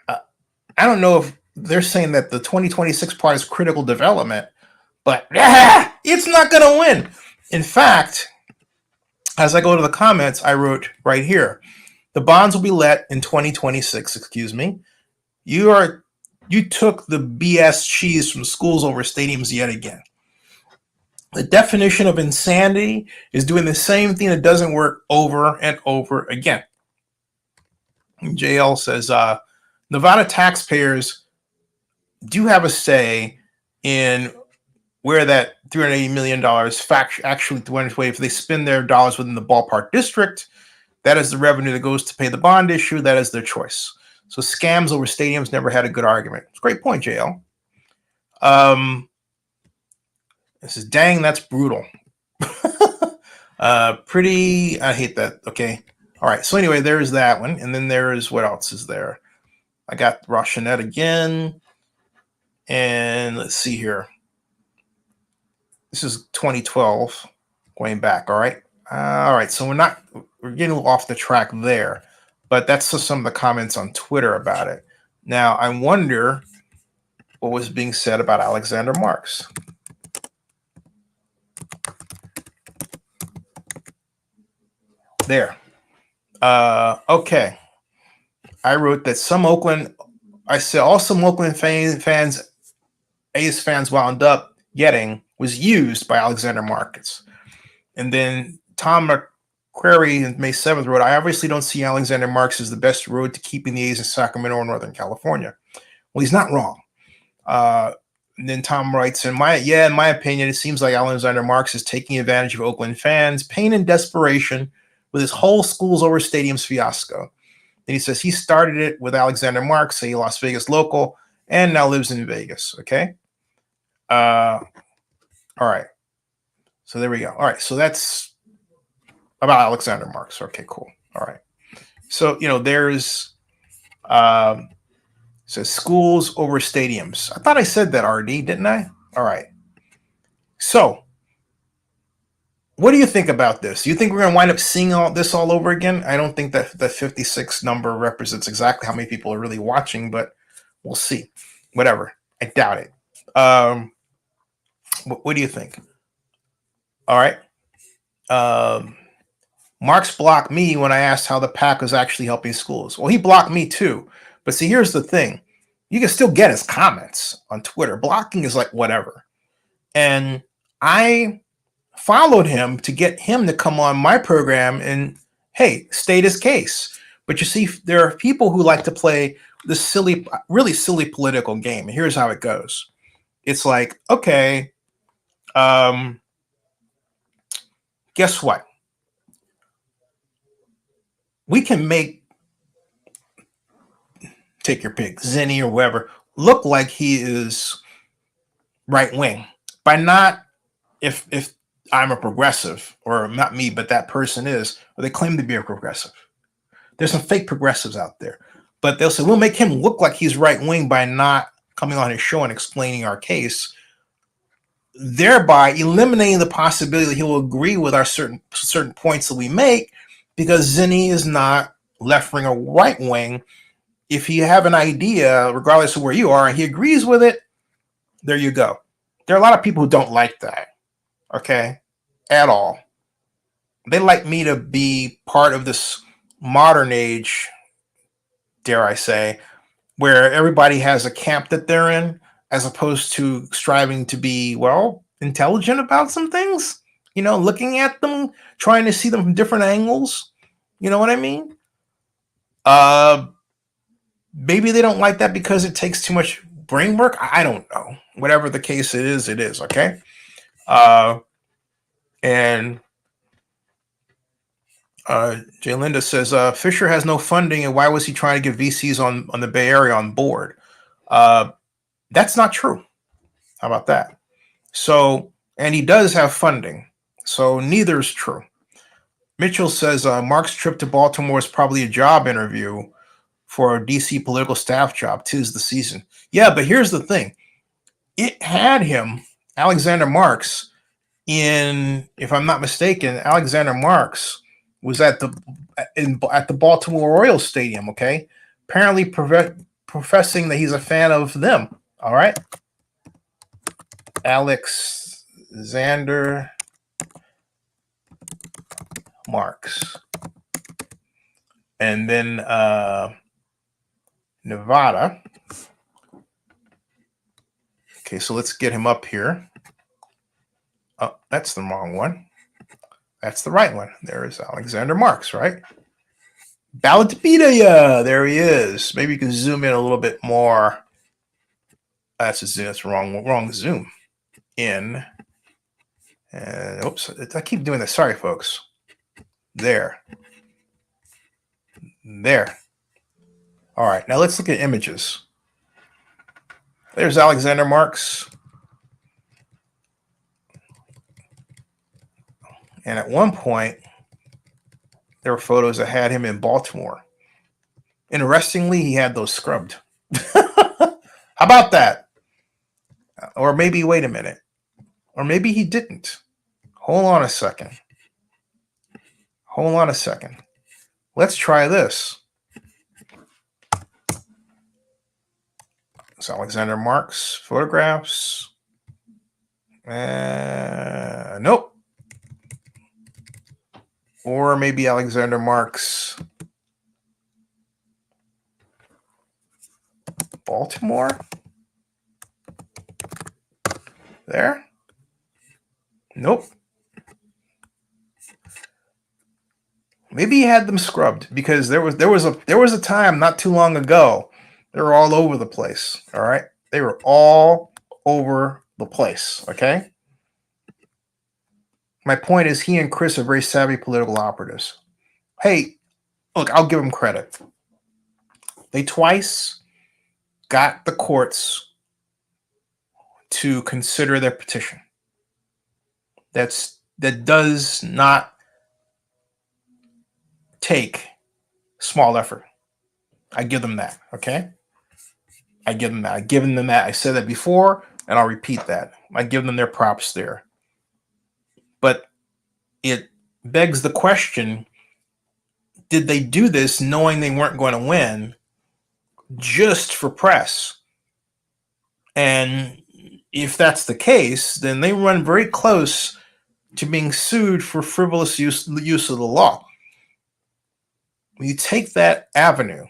I don't know if they're saying that the 2026 part is critical development, but it's not going to win. In fact, as I go to the comments, I wrote right here, the bonds will be let in 2026. Excuse me. You took the BS cheese from schools over stadiums yet again. The definition of insanity is doing the same thing that doesn't work over and over again. JL says, Nevada taxpayers do have a say in where that $380 million actually went away. If they spend their dollars within the ballpark district, that is the revenue that goes to pay the bond issue. That is their choice. So scams over stadiums never had a good argument. It's a great point, JL. This is, dang, that's brutal. I hate that. Okay. All right. So anyway, there's that one. And then there is, what else is there? I got Roshanet again. And let's see here. This is 2012, going back. All right. All right. So we're getting off the track there, but that's just some of the comments on Twitter about it. Now, I wonder what was being said about Alexander Marks. There. Okay. I wrote that some Oakland fans, A's fans wound up getting was used by Alexander Marks. And then Tom McQuarrie on May 7th wrote, I obviously don't see Alexander Marks as the best road to keeping the A's in Sacramento or Northern California. Well, he's not wrong. And then Tom writes, in my opinion, it seems like Alexander Marks is taking advantage of Oakland fans' pain and desperation with his whole schools over stadiums fiasco. Then he says he started it with Alexander Marks, a Las Vegas local, and now lives in Vegas. Okay. All right. So there we go. All right. So that's about Alexander Marks. Okay, cool. All right. So, there's says schools over stadiums. I thought I said that, RD, didn't I? All right. So, what do you think about this? Do you think we're going to wind up seeing all this all over again? I don't think that the 56 number represents exactly how many people are really watching, but we'll see. Whatever. I doubt it. What do you think? All right. Marx blocked me when I asked how the PAC was actually helping schools. Well, he blocked me too. But see, here's the thing. You can still get his comments on Twitter. Blocking is like whatever. And I followed him to get him to come on my program and, hey, state his case. But you see, there are people who like to play this silly, really silly political game. And here's how it goes. It's like, okay, guess what? We can make, take your pick, Zinni or whoever, look like he is right wing by not, if I'm a progressive, or not me, but that person is, or they claim to be a progressive. There's some fake progressives out there, but they'll say, we'll make him look like he's right wing by not coming on his show and explaining our case, thereby eliminating the possibility that he will agree with our certain points that we make, because Zinni is not left wing or right wing. If you have an idea, regardless of where you are, and he agrees with it, there you go. There are a lot of people who don't like that, okay, at all. They like me to be part of this modern age, dare I say, where everybody has a camp that they're in, as opposed to striving to be, well, intelligent about some things, you know, looking at them, trying to see them from different angles. You know what I mean? Maybe they don't like that because it takes too much brain work. I don't know. Whatever the case it is, okay? And Jay Linda says, Fisher has no funding, and why was he trying to get VCs on the Bay Area on board? That's not true. How about that? So, and he does have funding. So neither is true. Mitchell says, Mark's trip to Baltimore is probably a job interview for a DC political staff job. 'Tis the season. Yeah, but here's the thing. It had him, Alexander Marks, in, if I'm not mistaken, Alexander Marks was at the Baltimore Orioles Stadium, okay? Apparently professing that he's a fan of them, all right? Alexander Marks. And then Nevada. Okay, so let's get him up here. Oh, that's the wrong one. That's the right one. There is Alexander Marks, right? Ballotpedia. There he is. Maybe you can zoom in a little bit more. That's a zoom. That's wrong zoom in. And oops, I keep doing this. Sorry, folks. There. All right, now let's look at images. There's Alexander Marks. And at one point, there were photos that had him in Baltimore. Interestingly, he had those scrubbed. How about that? Or maybe, wait a minute. Or maybe he didn't. Hold on a second. Let's try this. It's Alexander Marks photographs. Nope. Or maybe Alexander Marks Baltimore. There. Nope. Maybe he had them scrubbed, because there was a time not too long ago they were all over the place. All right, they were all over the place. Okay. My point is, he and Chris are very savvy political operatives. Hey, look, I'll give them credit. They twice got the courts to consider their petition. That does not take small effort. I give them that, okay? I give them that. I said that before, and I'll repeat that. I give them their props there. But it begs the question, did they do this knowing they weren't going to win just for press? And if that's the case, then they run very close to being sued for frivolous use of the law. When you take that avenue,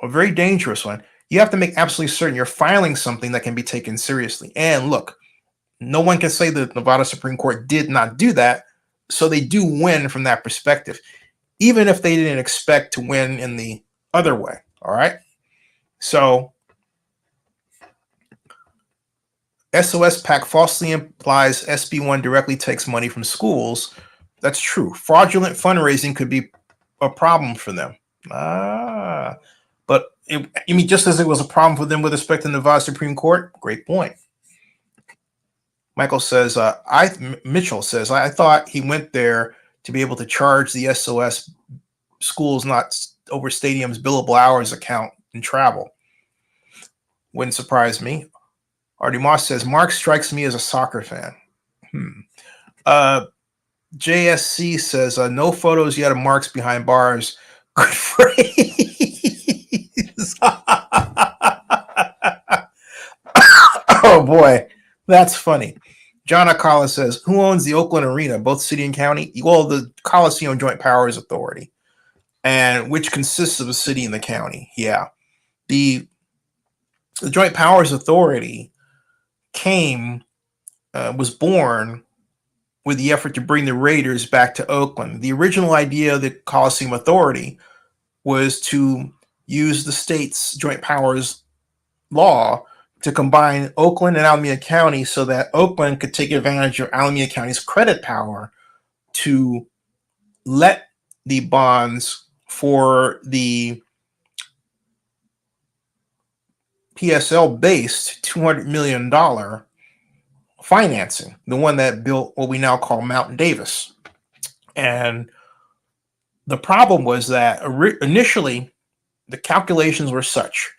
a very dangerous one, you have to make absolutely certain you're filing something that can be taken seriously. And look, no one can say that Nevada Supreme Court did not do that, so they do win from that perspective, even if they didn't expect to win in the other way. All right? So SOS PAC falsely implies SB1 directly takes money from schools. That's true. Fraudulent fundraising could be a problem for them. But you mean just as it was a problem for them with respect to the Nevada Supreme Court? Great point. Michael says, Mitchell says, I thought he went there to be able to charge the SOS schools not over stadium's billable hours account and travel. Wouldn't surprise me. Artie Moss says, Mark strikes me as a soccer fan. JSC says, no photos yet of Mark's behind bars. Good phrase. Oh, boy. That's funny. John Akala says, who owns the Oakland Arena, both city and county? Well, the Coliseum Joint Powers Authority, and which consists of a city and the county. Yeah. The Joint Powers Authority was born with the effort to bring the Raiders back to Oakland. The original idea of the Coliseum Authority was to use the state's joint powers law to combine Oakland and Alameda County so that Oakland could take advantage of Alameda County's credit power to let the bonds for the PSL-based $200 million financing, the one that built what we now call Mountain Davis. And the problem was that initially the calculations were such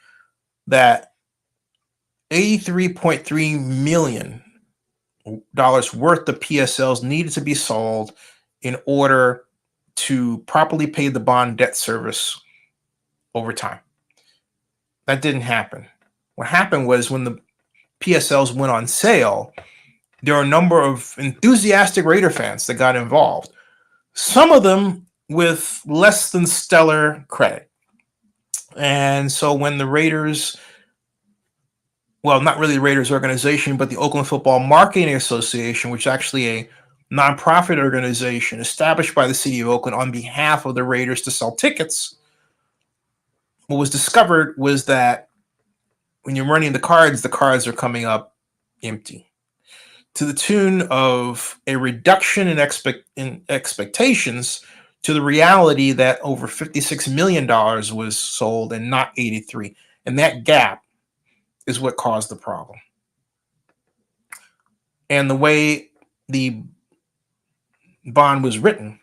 that $83.3 million worth of PSLs needed to be sold in order to properly pay the bond debt service over time. That didn't happen. What happened was when the PSLs went on sale, there are a number of enthusiastic Raider fans that got involved, some of them with less than stellar credit. And so when the Raiders, well, not really the Raiders organization, but the Oakland Football Marketing Association, which is actually a nonprofit organization established by the city of Oakland on behalf of the Raiders to sell tickets, what was discovered was that when you're running the cards are coming up empty, to the tune of a reduction in expectations to the reality that over $56 million was sold and not 83. And that gap is what caused the problem. And the way the bond was written,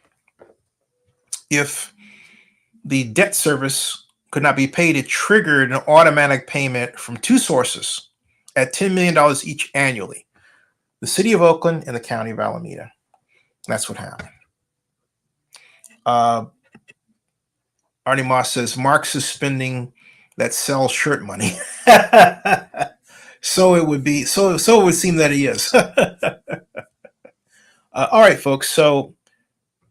if the debt service could not be paid, it triggered an automatic payment from two sources at $10 million each annually: the city of Oakland and the county of Alameda. That's what happened. Arnie Moss says, Mark's is spending that sells shirt money. So it would be, so it would seem that he is. All right, folks. So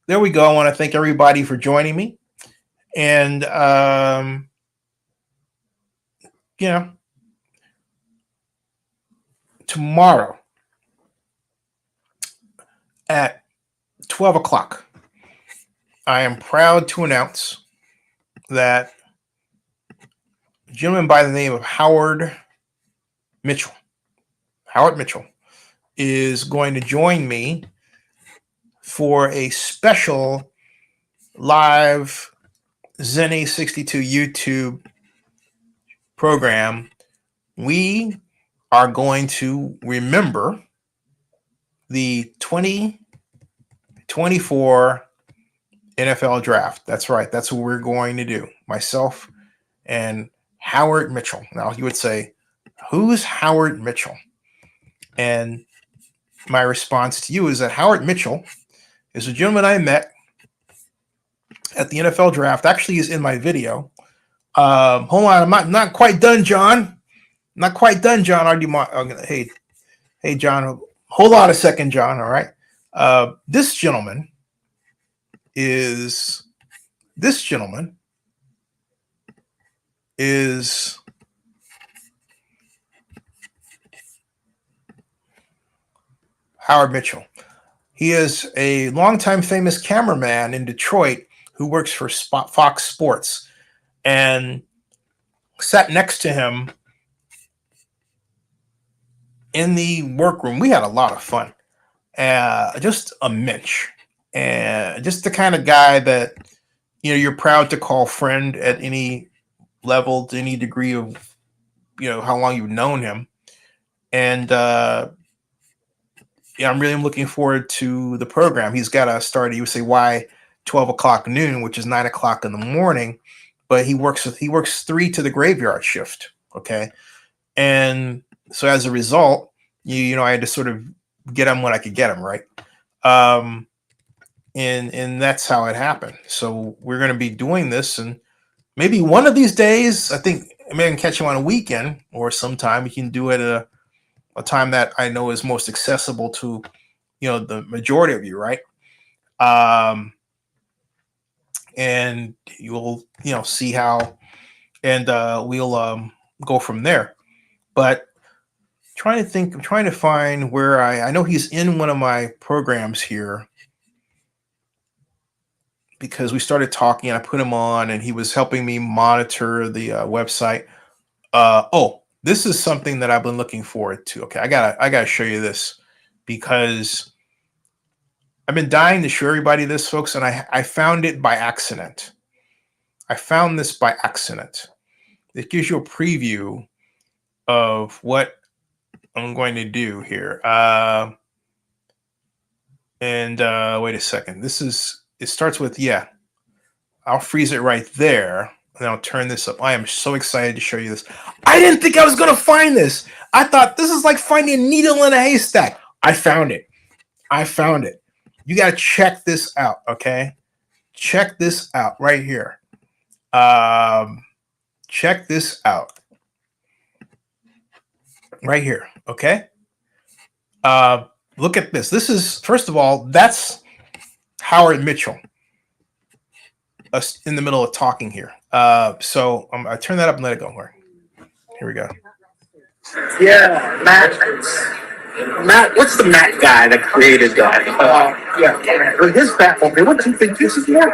there we go. I want to thank everybody for joining me. And, tomorrow at 12 o'clock, I am proud to announce that a gentleman by the name of Howard Mitchell is going to join me for a special live Zen 62 YouTube program. We are going to remember the 2024 NFL draft. That's right. That's what we're going to do. Myself and Howard Mitchell. Now you would say, who's Howard Mitchell? And my response to you is that Howard Mitchell is a gentleman I met at the NFL draft. Actually, is in my video. Hold on, I'm not quite done, John. Not quite done, John. Hey, John. Hold on a second, John. All right. This gentleman is Howard Mitchell. He is a longtime famous cameraman in Detroit who works for Fox Sports, and sat next to him in the workroom. We had a lot of fun. Just a mensch, and just the kind of guy that you're proud to call friend at any level, to any degree of how long you've known him. And I'm really looking forward to the program. He's got to start. You would say why 12 o'clock noon, which is 9 o'clock in the morning, but he works 3 to the graveyard shift. Okay, and so as a result, I had to sort of get him when I could get him, right? And that's how it happened. So we're going to be doing this, and maybe one of these days, I think I may catch him on a weekend or sometime. We can do it at a time that I know is most accessible to, the majority of you, right? And you'll, see how, and we'll go from there. But I'm trying to find where I know he's in one of my programs here, because we started talking and I put him on and he was helping me monitor the website. This is something that I've been looking forward to. Okay, I gotta show you this, because I've been dying to show everybody this, folks, and I found it by accident. I found this by accident. It gives you a preview of what I'm going to do here. Wait a second. It starts with, I'll freeze it right there. And I'll turn this up. I am so excited to show you this. I didn't think I was going to find this. I thought this is like finding a needle in a haystack. I found it. You got to check this out, okay? Check this out right here. Check this out. Right here, okay? Look at this. This is, first of all, that's Howard Mitchell in the middle of talking here. So I turn that up and let it go. Here we go. Yeah, Matt, what's the Matt guy that created that? His Batmobile. What do you think this is? Yeah,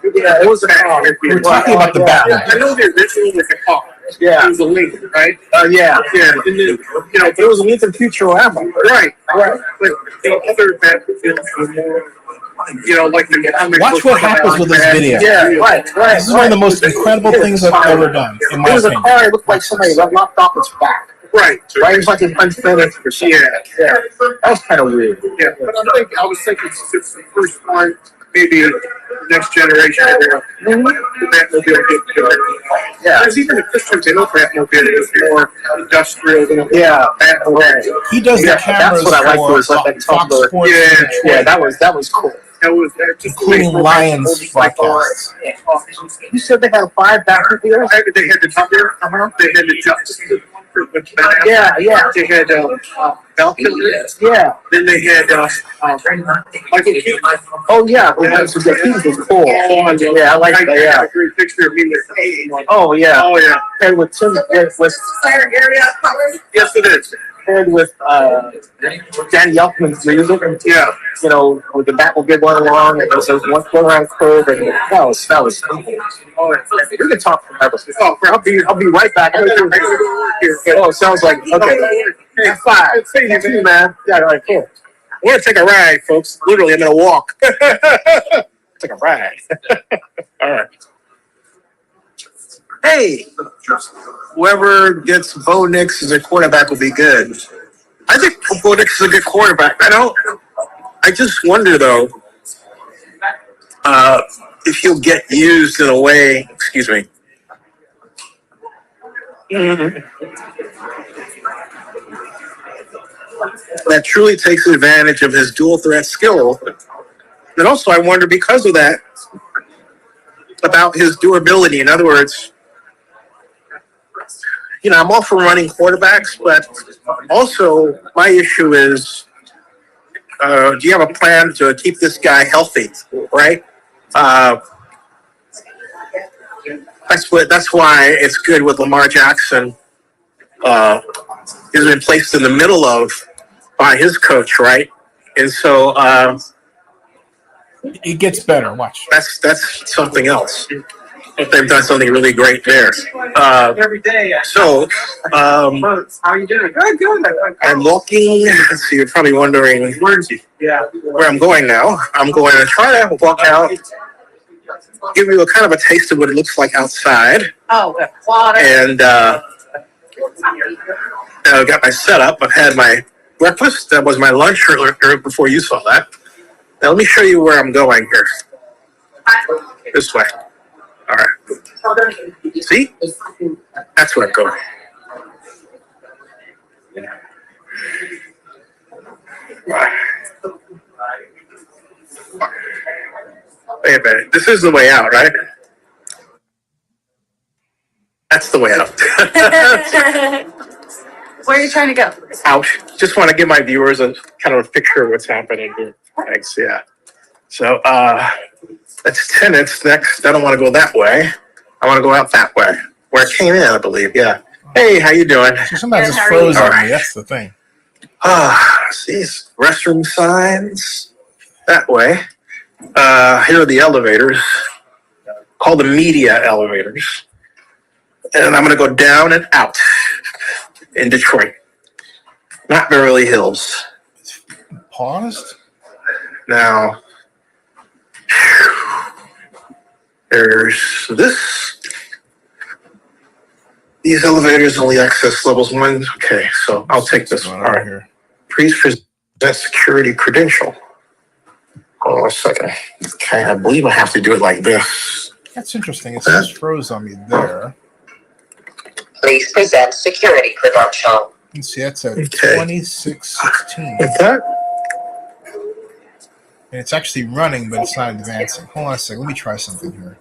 it was a car. We're talking about the Batmobile. I know the original was a car. Yeah, it was a Lincoln, right? Yeah. And then, it was a Lincoln Futurama. Right. But the other Batmobile was more, like the. Watch what happens with this video. Yeah, right. This is one of the most incredible things I've ever done. In my opinion. It was a car. It looked like somebody locked off its back. Right. It was like an unfinished or something. Yeah. That was kind of weird. Yeah. But I was thinking since the first one, maybe next generation, the Batmobile get good. Yeah. Because even the Christian Batmobile is more industrial than Batmobile. He does the cameras. That's what I liked, was like that Fox Sports. Yeah, that was cool. That was just including Lions broadcasts. You said they had 5 Batmobiles? They had the Thunder. They had the Justice League. Yeah. They had Valkyrie. Yeah. Then they had Michael Keaton. Oh yeah, he was cool. Yeah, I like that. Yeah. A great picture of me. Oh yeah. And with Tim, yes, it is. And with Danny Elfman's music, with the Batmobile going along, and there's one going around curve, and that was. We can talk forever. I'll be right back. It sounds like okay. Hey, 5. Say you too, man. Yeah, all right, cool. We're gonna take a ride, folks. Literally, I'm gonna walk. Take a ride. All right. Hey, whoever gets Bo Nix as a quarterback will be good. I think Bo Nix is a good quarterback. I just wonder though, if he'll get used in a way. Excuse me. that truly takes advantage of his dual threat skill. And also, I wonder because of that about his durability. In other words, I'm all for running quarterbacks, but also my issue is, do you have a plan to keep this guy healthy, right? That's why it's good with Lamar Jackson. He's been placed in the middle of by his coach, right? And so It gets better. Watch. that's something else. They've done something really great there. So, how are you doing? Good. I'm walking. Let's see, you're probably wondering where I'm going now. I'm going to try to walk out, give you a kind of a taste of what it looks like outside. And I got my setup. I've had my breakfast. That was my lunch earlier before you saw that. Now let me show you where I'm going here. This way. All right. See? That's where I'm going. Wait a minute. This is the way out, right? That's the way out. Where are you trying to go? Out. Just want to give my viewers a kind of a picture of what's happening here. Thanks. Yeah. So that's tenants. Next, I don't want to go that way. I want to go out that way, where it came in, I believe. Yeah. Hey, how you doing? So somebody just froze on me. That's the thing. See, restroom signs that way. Here are the elevators, called the media elevators. And I'm going to go down and out in Detroit, not Beverly Hills. Paused? Now, there's this. These elevators only access levels 1. Okay, so I'll take this one. All right. Here. Please present security credential. Hold on a second. Okay, I believe I have to do it like this. That's interesting. It just froze on me there. Please present security credential. You can see that's a 2616. What's that? And it's actually running, but it's not advancing. Hold on a second. Let me try something here.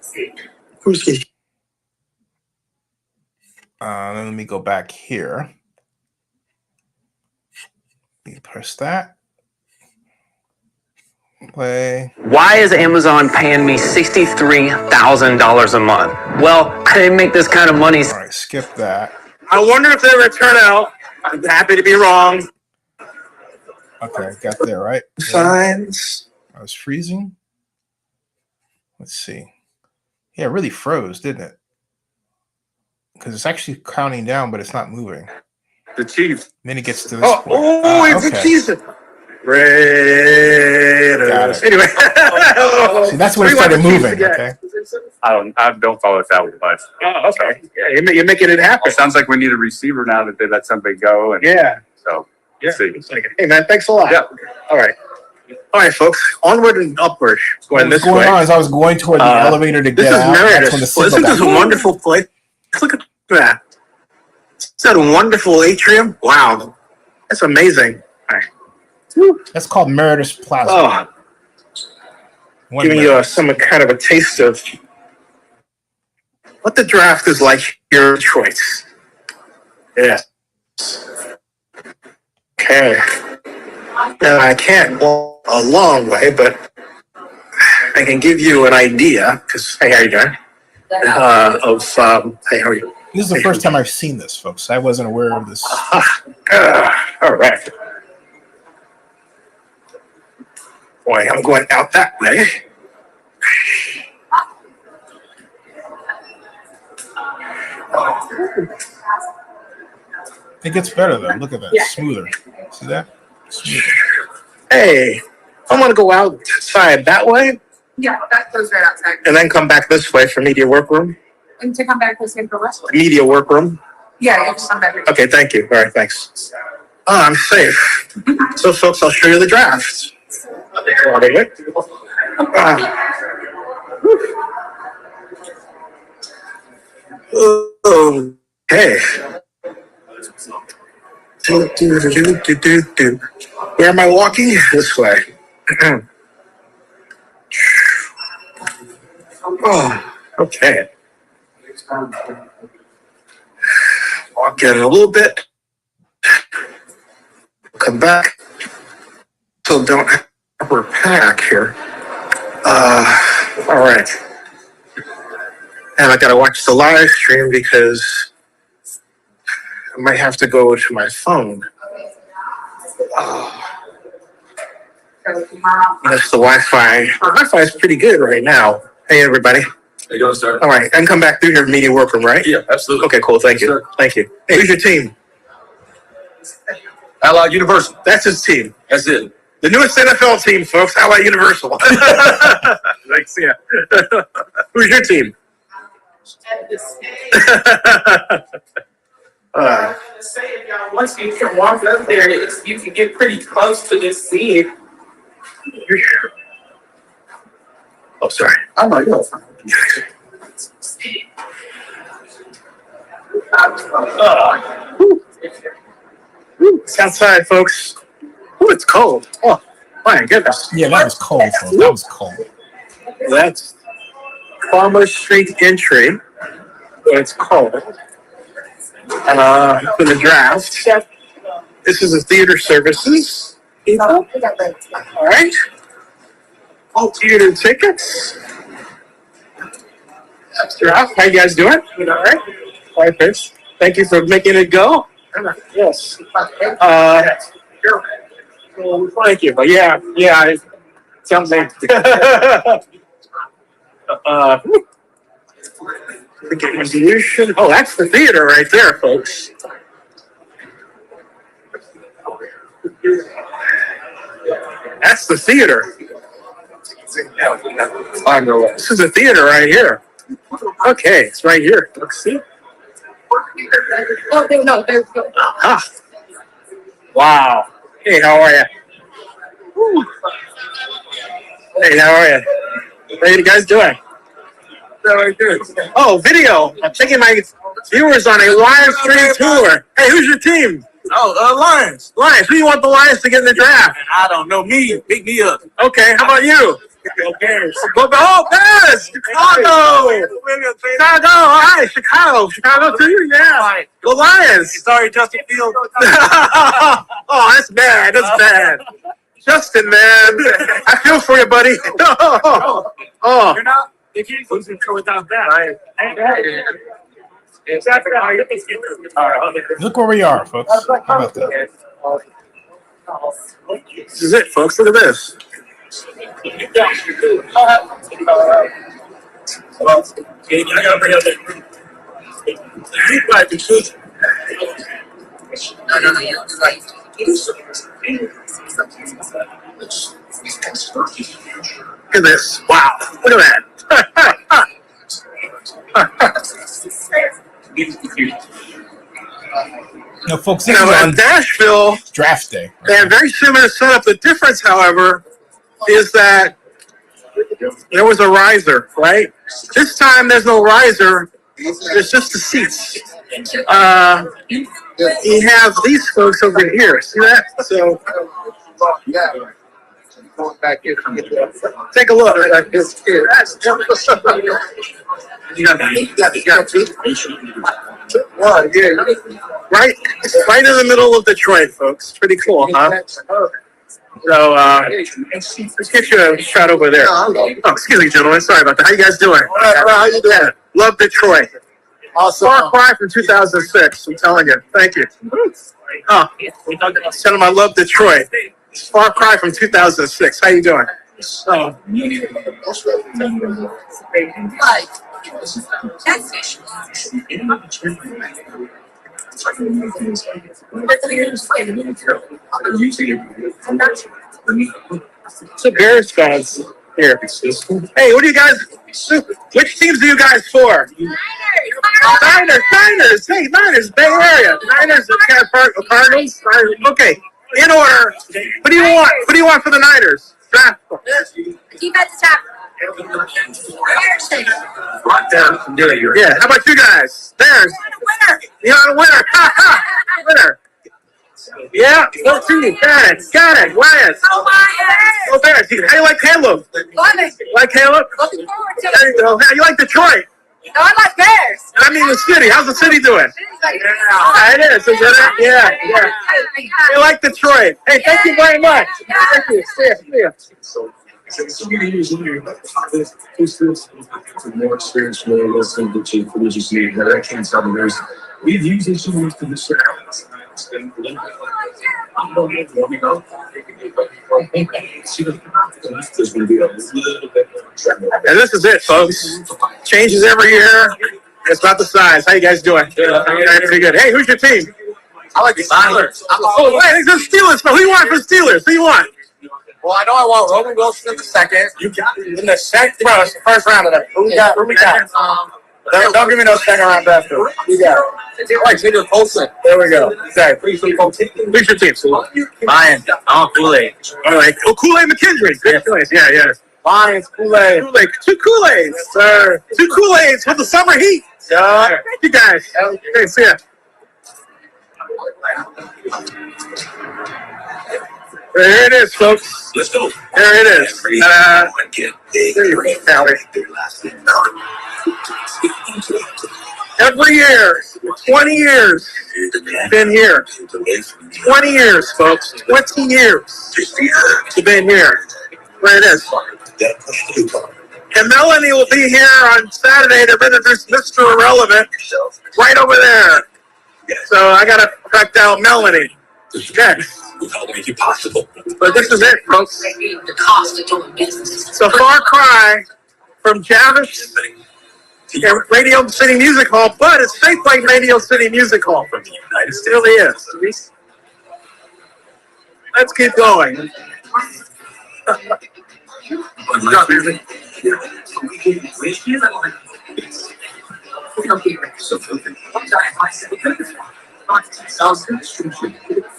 Who's this? Then let me go back here. Let me press that. Play. Why is Amazon paying me $63,000 a month? Well, I didn't make this kind of money. All right, skip that. I wonder if they return out. I'm happy to be wrong. Okay, got there, right? Signs. I was freezing. Let's see. Yeah, it really froze, didn't it? Because it's actually counting down, but it's not moving. The Chiefs. And then it gets to this point. It's the Chiefs. Raiders. Anyway. See, that's when it started moving, okay? I don't follow it that much. Oh, okay. Yeah, you're making it happen. It sounds like we need a receiver now that they let somebody go. And Yeah. So, Yeah. see. Hey, man, thanks a lot. Yeah. All right, folks. Onward and upward. Going this What's going way. on is I was going toward the elevator to This get is out. That's when the Meredith. signal Isn't this a got- wonderful place? Look at that. Is that a wonderful atrium? Wow. That's amazing. All right. That's called Meredith Plaza. Oh, One giving minute. you some kind of a taste of what the draft is like here in Detroit. Yes. Okay. Now, I can't walk a long way, but I can give you an idea, because, hey, how you doing? Hey, how are you? This is the first time I've seen this, folks. I wasn't aware of this. All right. Boy, I'm going out that way. It gets better, though. Look at that. Smoother. See that? Smoother. Hey, I want to go outside that way Yeah, that goes right outside. and then come back this way for media workroom. And to come back this way for Westwood. Media workroom. Yeah, you just come back. Okay, thank you. All right, thanks. I'm safe. So, folks, I'll show you the draft. Okay. Where am I walking? This way. Oh, okay. Walk in a little bit. Come back. So don't have a pack here. All right. And I gotta watch the live stream because I might have to go to my phone. That's the Wi-Fi. The Wi-Fi is pretty good right now. Hey, everybody. How you doing, sir? All right, I can come back through your media workroom, right? Yeah, absolutely. Okay, cool. Thank you. Sure. Thank you. Hey, who's your team? Allied Universal. That's his team. That's it. The newest NFL team, folks. Allied Universal. Thanks. Yeah. Who's your team? Say if y'all once you can walk up there, you can get pretty close to this scene. Oh, sorry. I'm like, yo. It's outside, folks. Ooh, it's cold. Oh, my goodness. Yeah, that was cold, folks. That was cold. That's Farmers Street entry. It's cold. For the draft. This is the theater services. People. All right. Theater tickets. Draft. How you guys doing? All right. All right, Chris. Thank you for making it go. Yes. Thank you. But yeah. Something. Resolution. Oh, that's the theater right there, folks. That's the theater. This is the theater right here. Okay, it's right here. Let's see. Oh, no, there's no. Ah. Wow. Hey, how are you? Hey, how are you? How are you guys doing? Very good. Oh, video. I'm taking my viewers on a live stream tour. Hey, who's your team? Oh, Lions. Lions. Who do you want the Lions to get in the draft? I don't know. Me. Pick me up. Okay, how about you? Bears. Oh, Bears! Chicago! Chicago! All right, Chicago. Chicago too? Yeah. The Lions. Sorry, Justin Fields. Oh, that's bad. That's bad. Justin, man. I feel for you, buddy. Oh. You're not. They can't lose control without that. Exactly. Look where we are, folks. How about that? This is it, folks. Look at this. I gotta bring up that. Look at this. Wow. Look at that. No, folks, this You is know, on in Nashville, draft day. they have very similar setup. The difference, however, is that there was a riser, right? This time there's no riser. There's just the seats. You have these folks over here. See that? So take a look. Right in the middle of Detroit, folks. Pretty cool, huh? So, let's get you a shot over there. Oh, excuse me, gentlemen. Sorry about that. How you guys doing? How you doing? Love Detroit. Awesome. Far cry from 2006. I'm telling you. Thank you. Oh, tell them I love Detroit. Far cry from 2006. How you doing? Oh. It's a Bears fans here. Hey, what do you guys? Which teams do you guys for? Niners. Hey, Niners, Bay Area. Niners, Cardinals. Okay, in order. What do you want? What do you want for the Niners? Draft. Keep at the top. Yeah. How about you guys? Bears. You want a winner. Winner. Yeah, 14. Got it. Lance. Oh my Go Bears. How do you like Caleb? Love it. Like Caleb? Looking forward to There it. you go. How you like Detroit? No, I like Bears. I mean the city. How's the city doing? Yeah, it is. Isn't it? Yeah. You like Detroit. Hey, thank you very much. Thank you. See ya. So many years later, more experience, more listening to chief religious leader that I can't tell them we've used this to the surroundings. And this is it, folks. Changes every year. It's about the size. How you guys doing? Pretty good. Hey, who's your team? I like the Steelers. Oh, wait, it's the Steelers. Who you want for Steelers? Who you want? Well, I know I want Roman Wilson in the second. You got it. In the second, bro, it's the first round of that. Who we got? Don't give me no second round draft. Who we got? I like Xavier Colson. There we go. Exactly. Who's your team? Mine. I'm Kool-Aid. All right. Oh, Kool-Aid McKendry. Good choice. Yeah. Lions, Kool-Aid. Kool-Aid. Two Kool-Aids. Yes, sir. Two Kool-Aids for the summer heat. Yeah. Thank you guys. Okay, see ya. There it is, folks. Let's go. There it is. Every year, 20 years, been here. 20 years, folks. 20 years. Been here. There it is. And Melanie will be here on Saturday to introduce Mr. Irrelevant right over there. So I got to track down Melanie. Okay. Without make it possible. But this is it, folks. The cost of doing business. It's a far cry from Javis and Radio City Music Hall, but it's shaped like Radio City Music Hall. It really is. Let's keep going.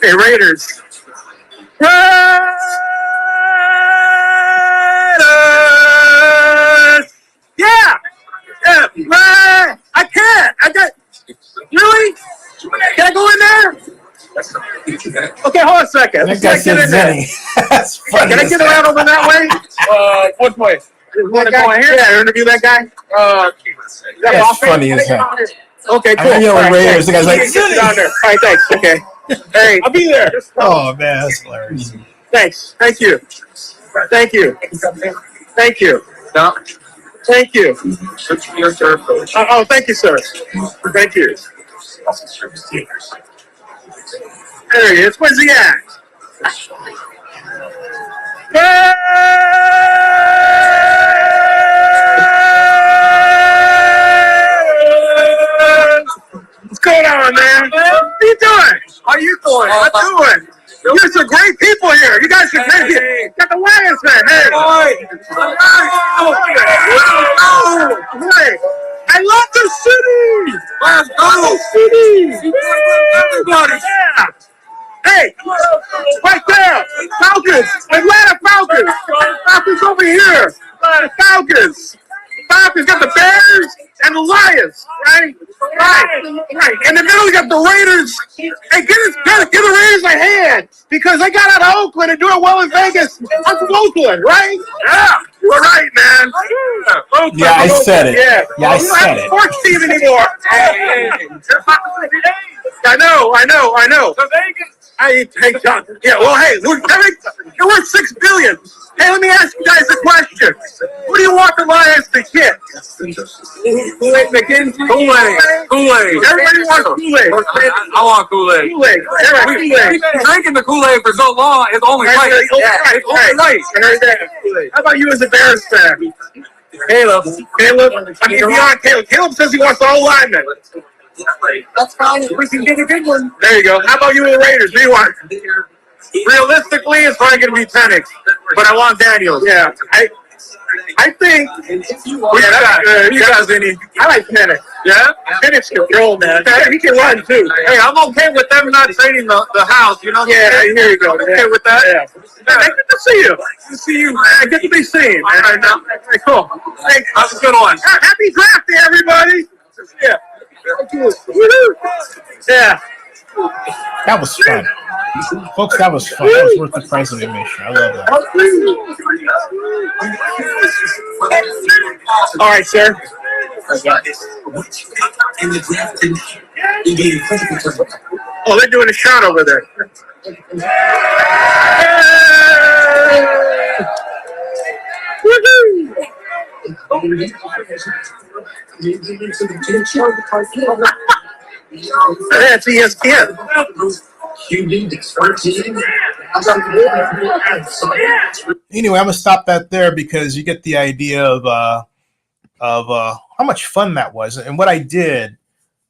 Hey, Raiders. Raiders! Yeah! Right! I can't! Really? Can I go in there? Okay, hold on a second. That guy said Zenny. That's funny. Can I get around over that way? What way? You want to go in here? Yeah, interview that guy? That's funny as hell. Okay, cool. I know All right, Raiders. The guy's like, get Zenny. down there. All right, thanks. Okay. Hey, I'll be there. Oh man, that's hilarious. Thanks. Thank you. Thank you. Thank you. No. Thank you. Coach. Oh, thank you, sir. Thank you. There he is. Where's he at? What's going on, man? What are you doing? How you doing? What doing? You're some great people here. You guys are great people. Got the Lions, man. Hey. Hey. I love the city. Let's go. City. Everybody. Yeah. Hey, right there. Falcons. Atlanta Falcons. Falcons over here. Falcons. Falcons got the Bears and the Lions, right? Right. In the middle, you got the Raiders. Hey, get the Raiders a hand because they got out of Oakland and doing well in Vegas. I'm from Oakland, right? Yeah, you're right, man. Oakland, Yeah, I said it. Yeah, Yeah, I you don't said have a it. sports team anymore. I know. Hey, John. Yeah, well, hey, you're worth $6 billion. Hey, let me ask you guys a question. Who do you want the Lions to hit? Kool-Aid McKenzie? Kool-Aid. Everybody wants Kool-Aid. I want Kool-Aid. Kool-Aid. We've been drinking the Kool-Aid for so long, it's only right. It's only right. I heard that. How about you as a Bears fan? Caleb. I mean, beyond Caleb. Caleb says he wants all linemen. That's fine. We can get a good one. There you go. How about you with the Raiders? Who do you want? Realistically, it's probably going to be Penix, but I want Daniels. Yeah, I think. You guys any? I like Penix. Yeah, Penix can throw, man. He can run too. Hey, I'm okay with them not trading the house, you know? Yeah, here you go. I'm okay with that. Yeah. Hey, good to see you. Good to see you. Good to be seen. All right, now. Hey, cool. Hey, That's a good one. happy draft day, everybody. Yeah. Thank you. Woo-hoo. Yeah. That was fun. Folks, that was fun. That was worth the price of admission. I love that. All right, sir. Oh, they're doing a shot over there. That's ESPN. Anyway, I'm gonna stop that there because you get the idea of how much fun that was. And what I did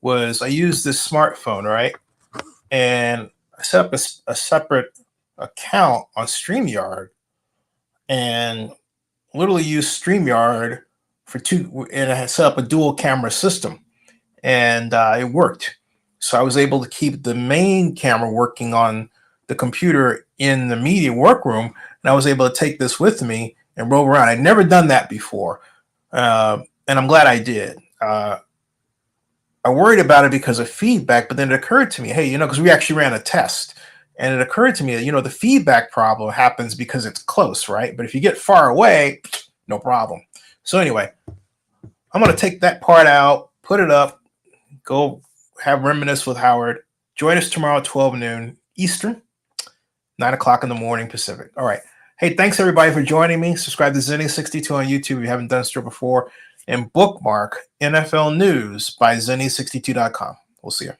was I used this smartphone, right, and I set up a separate account on StreamYard and literally used StreamYard for two, and I set up a dual camera system, and it worked. So I was able to keep the main camera working on the computer in the media workroom, and I was able to take this with me and roll around. I'd never done that before, and I'm glad I did. I worried about it because of feedback, but then it occurred to me, hey, because we actually ran a test, and it occurred to me that, the feedback problem happens because it's close, right? But if you get far away, no problem. So anyway, I'm going to take that part out, put it up, go have Reminisce with Howard. Join us tomorrow at 12 noon Eastern, 9 o'clock in the morning Pacific. All right. Hey, thanks everybody for joining me. Subscribe to Zenny62 on YouTube if you haven't done so before. And bookmark NFL News by Zenny62.com. We'll see you.